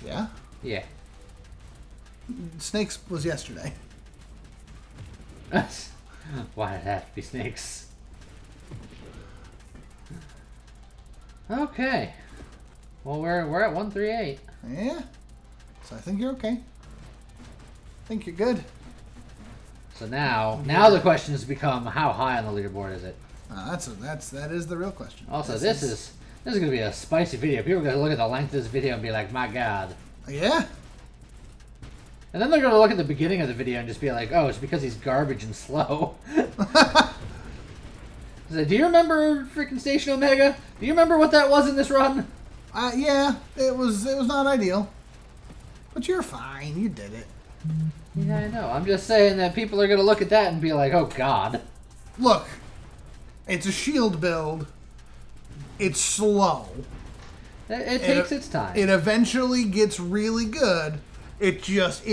Yeah? Yeah. Snakes was yesterday. Why did it have to be snakes? Okay. Well, we're at 138. Yeah. So I think you're okay. I think you're good. So now the question has become, how high on the leaderboard is it? That is the real question. Also, this is going to be a spicy video. People are going to look at the length of this video and be like, my God. Yeah. And then they're going to look at the beginning of the video and just be like, oh, it's because he's garbage and slow. So, do you remember freaking Station Omega? Do you remember what that was in this run? Yeah, it was not ideal. But you're fine. You did it. Yeah, I know. I'm just saying that people are going to look at that and be like, oh, God. Look, it's a shield build. It's slow. It takes its time. It eventually gets really good. It just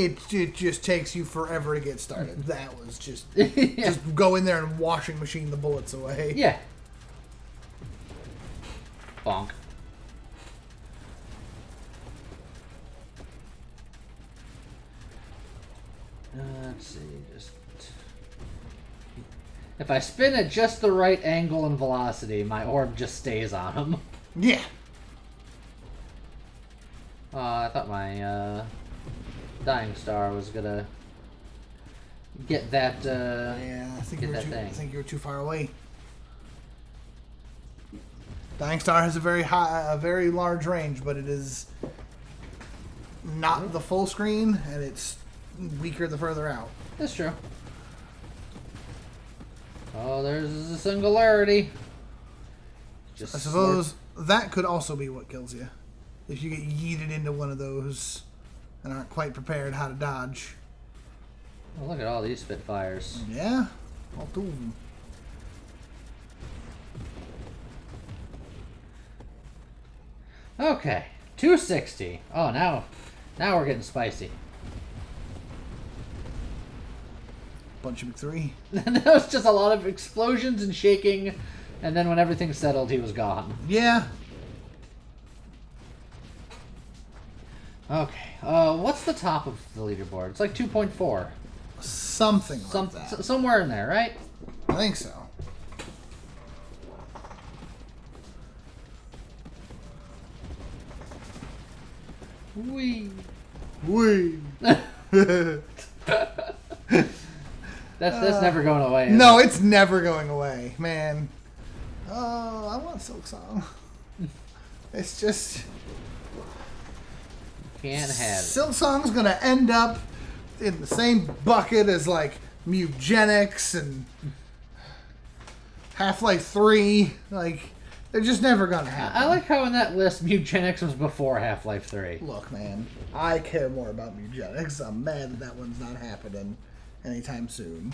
takes you forever to get started. That was just Yeah. just go in there and washing machine the bullets away. Yeah. Bonk. Let's see. If I spin at just the right angle and velocity, my orb just stays on him. Yeah. I thought my dying star was gonna get that. Yeah, I think you were too far away. Dying star has a very large range, but it is not the full screen, and it's weaker the further out. That's true. Oh, there's a singularity. I suppose that could also be what kills you. If you get yeeted into one of those and aren't quite prepared how to dodge. Oh, look at all these Spitfires. Yeah, all two of them. Okay, 260. Oh, now we're getting spicy. Bunch of three. That was just a lot of explosions and shaking, and then when everything settled, he was gone. Yeah. Okay, what's the top of the leaderboard? It's like 2.4. Something like that. Somewhere in there, right? I think so. Wee. That's never going away. No, it's never going away, man. Oh, I want Silk Song. It's just can't have it. Silk Song's gonna end up in the same bucket as like Mugenics and Half-Life 3. Like, they're just never gonna happen. I like how in that list Mugenics was before Half-Life 3. Look, man, I care more about Mugenics. I'm mad that one's not happening anytime soon.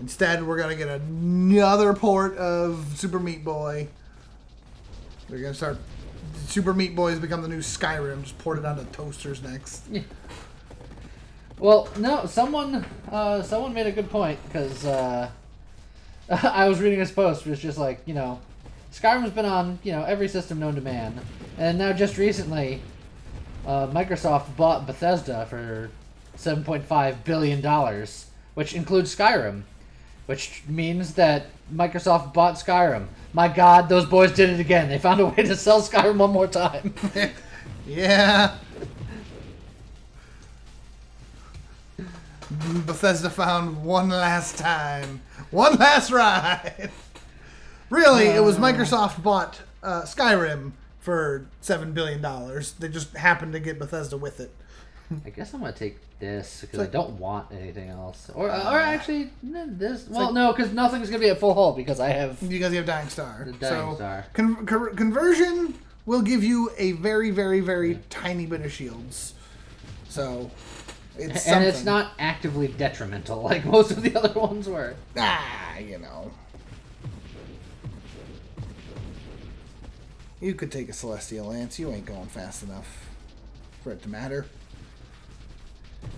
Instead, we're gonna get another port of Super Meat Boy. They're gonna start. Super Meat Boy's become the new Skyrim. Just port it onto toasters next. Yeah. Well, no, someone made a good point because I was reading his post. It was just like, you know, Skyrim's been on, you know, every system known to man, and now just recently, Microsoft bought Bethesda for $7.5 billion, which includes Skyrim, which means that Microsoft bought Skyrim. My God, those boys did it again. They found a way to sell Skyrim one more time. Yeah. Bethesda found one last time. One last ride. Really, it was Microsoft bought Skyrim for $7 billion. They just happened to get Bethesda with it. I guess I'm gonna take this because I don't want anything else. Or actually, this. Well, no, because nothing's gonna be at full hull because I have. Because you have Dying Star. The Dying Star. Conversion will give you a very, very, very tiny bit of shields. So, it's something. And it's not actively detrimental like most of the other ones were. You know. You could take a Celestial Lance. You ain't going fast enough for it to matter.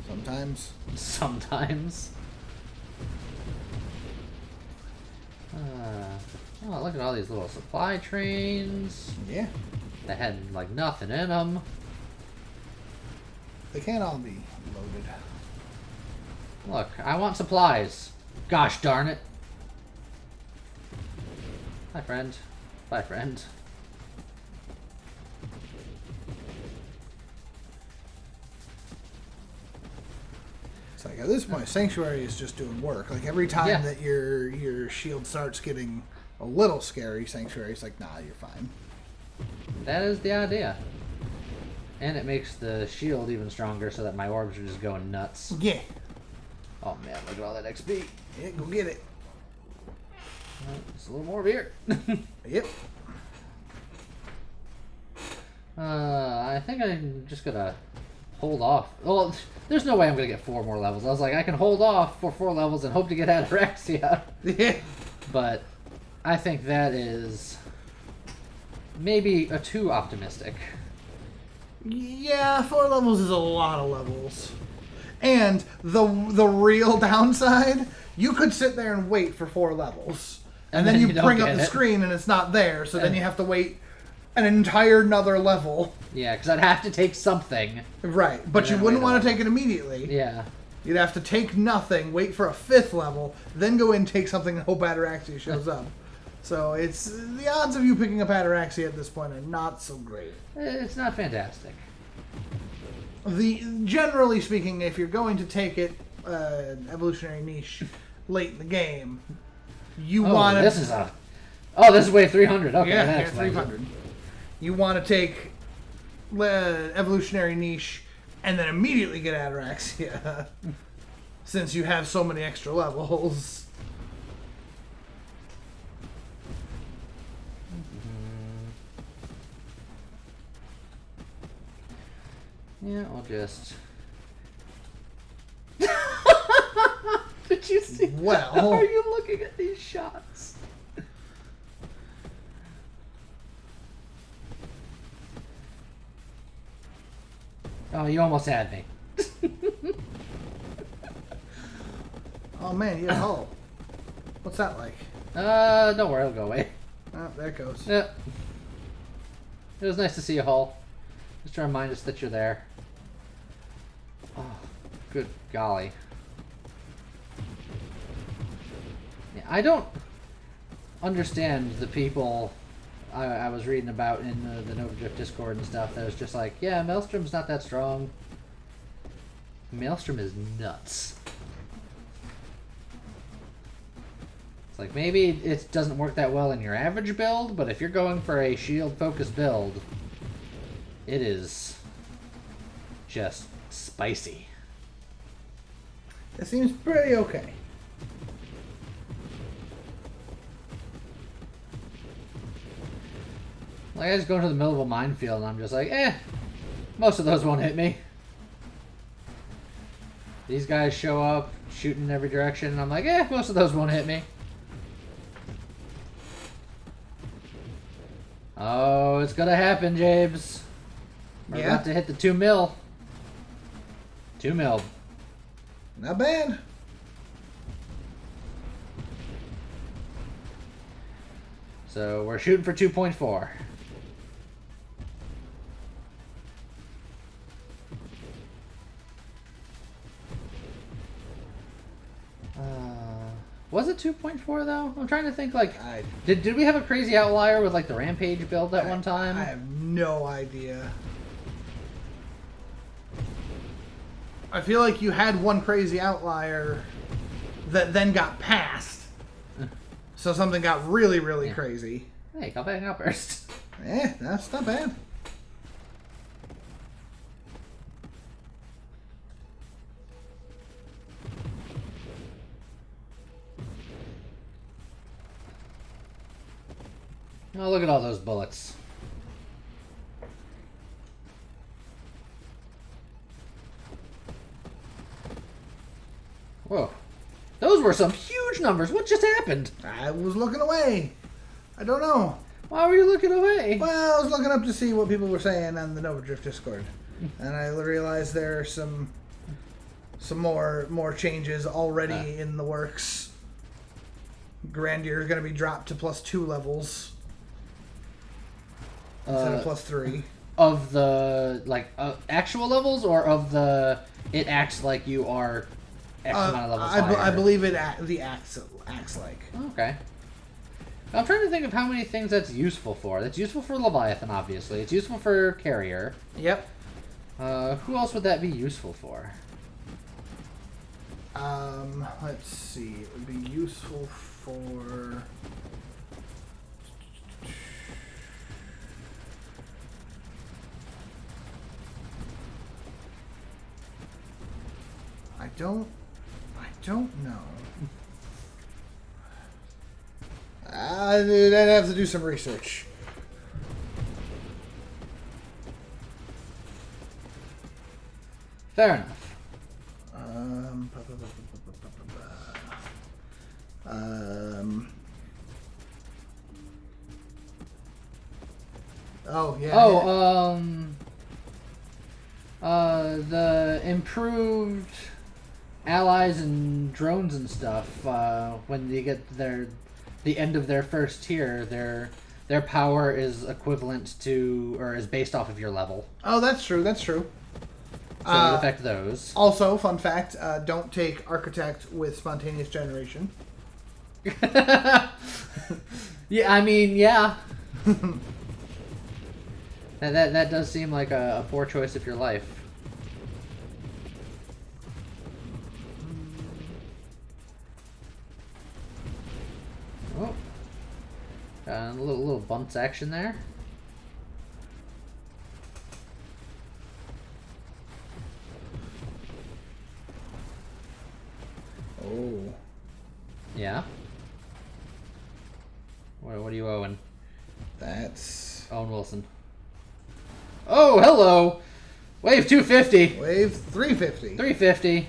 Sometimes. Sometimes. Oh, look at all these little supply trains. Yeah. That had, like, nothing in them. They can't all be loaded. Look, I want supplies. Gosh darn it. Bye, friend. Bye, friend. Like at this point, Sanctuary is just doing work. Like every time that your shield starts getting a little scary, Sanctuary's like, nah, you're fine. That is the idea. And it makes the shield even stronger so that my orbs are just going nuts. Yeah. Oh man, look at all that XP. Yeah, go get it. Just a little more here. Yep. I think I'm just gonna hold off. Well, there's no way I'm gonna get 4 more levels. I was like, I can hold off for 4 levels and hope to get Ataraxia. Yeah. But I think that is maybe a too optimistic. Yeah, 4 levels is a lot of levels. And the real downside, you could sit there and wait for 4 levels. And then you bring up the screen and it's not there, so then you have to wait an entire another level. Yeah, because I'd have to take something. Right, but you wouldn't want to take it immediately. Yeah. You'd have to take nothing, wait for a 5th level, then go in and take something and hope Ataraxia shows up. So it's the odds of you picking up Ataraxia at this point are not so great. It's not fantastic. Generally speaking, if you're going to take it evolutionary niche late in the game, you want to. This is wave 300. Okay, yeah, 300. You want to take evolutionary niche and then immediately get Ataraxia, since you have so many extra levels. Yeah, I'll just... Did you see? Well... How are you looking at these shots? Oh, you almost had me. Oh man, you have a hull. What's that like? Don't worry, it'll go away. Oh, there it goes. Yeah. It was nice to see you, Hull. Just to remind us that you're there. Oh, good golly. Yeah, I don't understand the people I was reading about in the Nova Drift Discord and stuff that was just like, yeah, Maelstrom's not that strong. Maelstrom is nuts. It's like, maybe it doesn't work that well in your average build, but if you're going for a shield-focused build, it is just spicy. It seems pretty okay. Like, I just go into the middle of a minefield and I'm just like, most of those won't hit me. These guys show up, shooting in every direction, and I'm like, most of those won't hit me. Oh, it's gonna happen, James. We're about to hit the 2 mil. 2 mil. Not bad. So we're shooting for 2.4. Was it 2.4 though? I'm trying to think. Like, did we have a crazy outlier with like the Rampage build at one time? I have no idea. I feel like you had one crazy outlier that then got passed. So something got really, really crazy. Hey, come back up first. That's not bad. Oh, look at all those bullets. Whoa. Those were some huge numbers. What just happened? I was looking away. I don't know. Why were you looking away? Well, I was looking up to see what people were saying on the Nova Drift Discord. And I realized there are some more changes already in the works. Grandeur is going to be dropped to +2 levels instead of +3. Of the actual levels, or of the it acts like you are X amount of levels higher? I believe it acts like. Okay. I'm trying to think of how many things that's useful for. That's useful for Leviathan, obviously. It's useful for Carrier. Yep. Who else would that be useful for? Let's see. It would be useful for... I don't know. I'd have to do some research. Fair enough. Oh yeah. Oh, the improved allies and drones and stuff. When you get the end of their first tier, their power is equivalent to, or is based off of your level. Oh, that's true. That's true. So it would affect those. Also, fun fact: don't take Architect with spontaneous generation. Yeah, I mean, yeah. that does seem like a poor choice of your life. Oh, got a little bumps action there. Oh. Yeah. What are you owing? That's... Owen Wilson. Oh, hello! Wave 250. Wave 350. 350.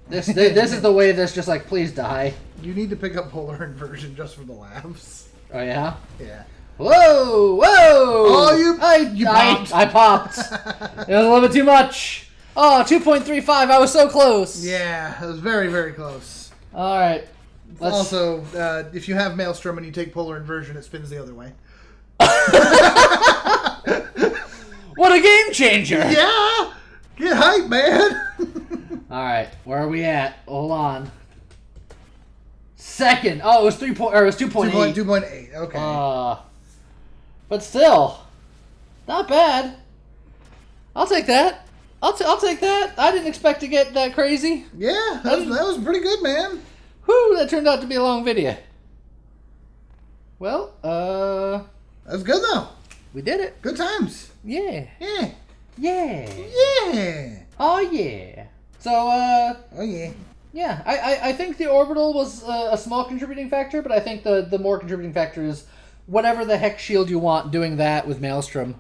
This is the wave that's just like, please die. You need to pick up polar inversion just for the laughs. Oh, yeah? Yeah. Whoa! Whoa! Oh, you popped. I popped. It was a little bit too much. Oh, 2.35. I was so close. Yeah, it was very, very close. All right. Also, if you have Maelstrom and you take polar inversion, it spins the other way. What a game changer! Yeah! Get hype, man! Alright, where are we at? Hold on. Second. Oh, it was 2.8. 2.8, okay. But still, not bad. I'll take that. I'll take that. I didn't expect to get that crazy. Yeah, that was pretty good, man. Whew, that turned out to be a long video. Well, That's good, though. we did it. Good times. Yeah. Yeah. Yeah. Yeah. Oh, yeah. So, Oh, yeah. yeah, I think the orbital was a small contributing factor, but I think the more contributing factor is whatever the heck shield you want, doing that with Maelstrom.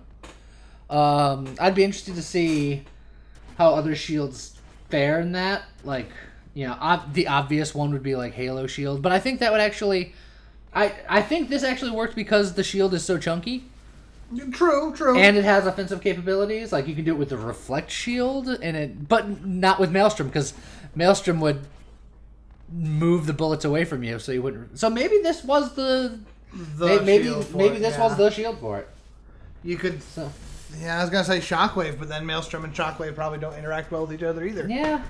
I'd be interested to see how other shields fare in that. Like, you know, the obvious one would be like Halo shield, but I think that would actually... I think this actually worked because the shield is so chunky. True. And it has offensive capabilities. Like, you can do it with the reflect shield, but not with Maelstrom, because Maelstrom would move the bullets away from you, so you wouldn't... So maybe this was maybe this was the shield for it. You could... So, yeah, I was going to say Shockwave, but then Maelstrom and Shockwave probably don't interact well with each other either. yeah.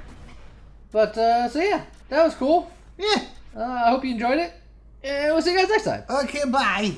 But, so yeah, that was cool. Yeah. I hope you enjoyed it. And we'll see you guys next time. Okay, bye.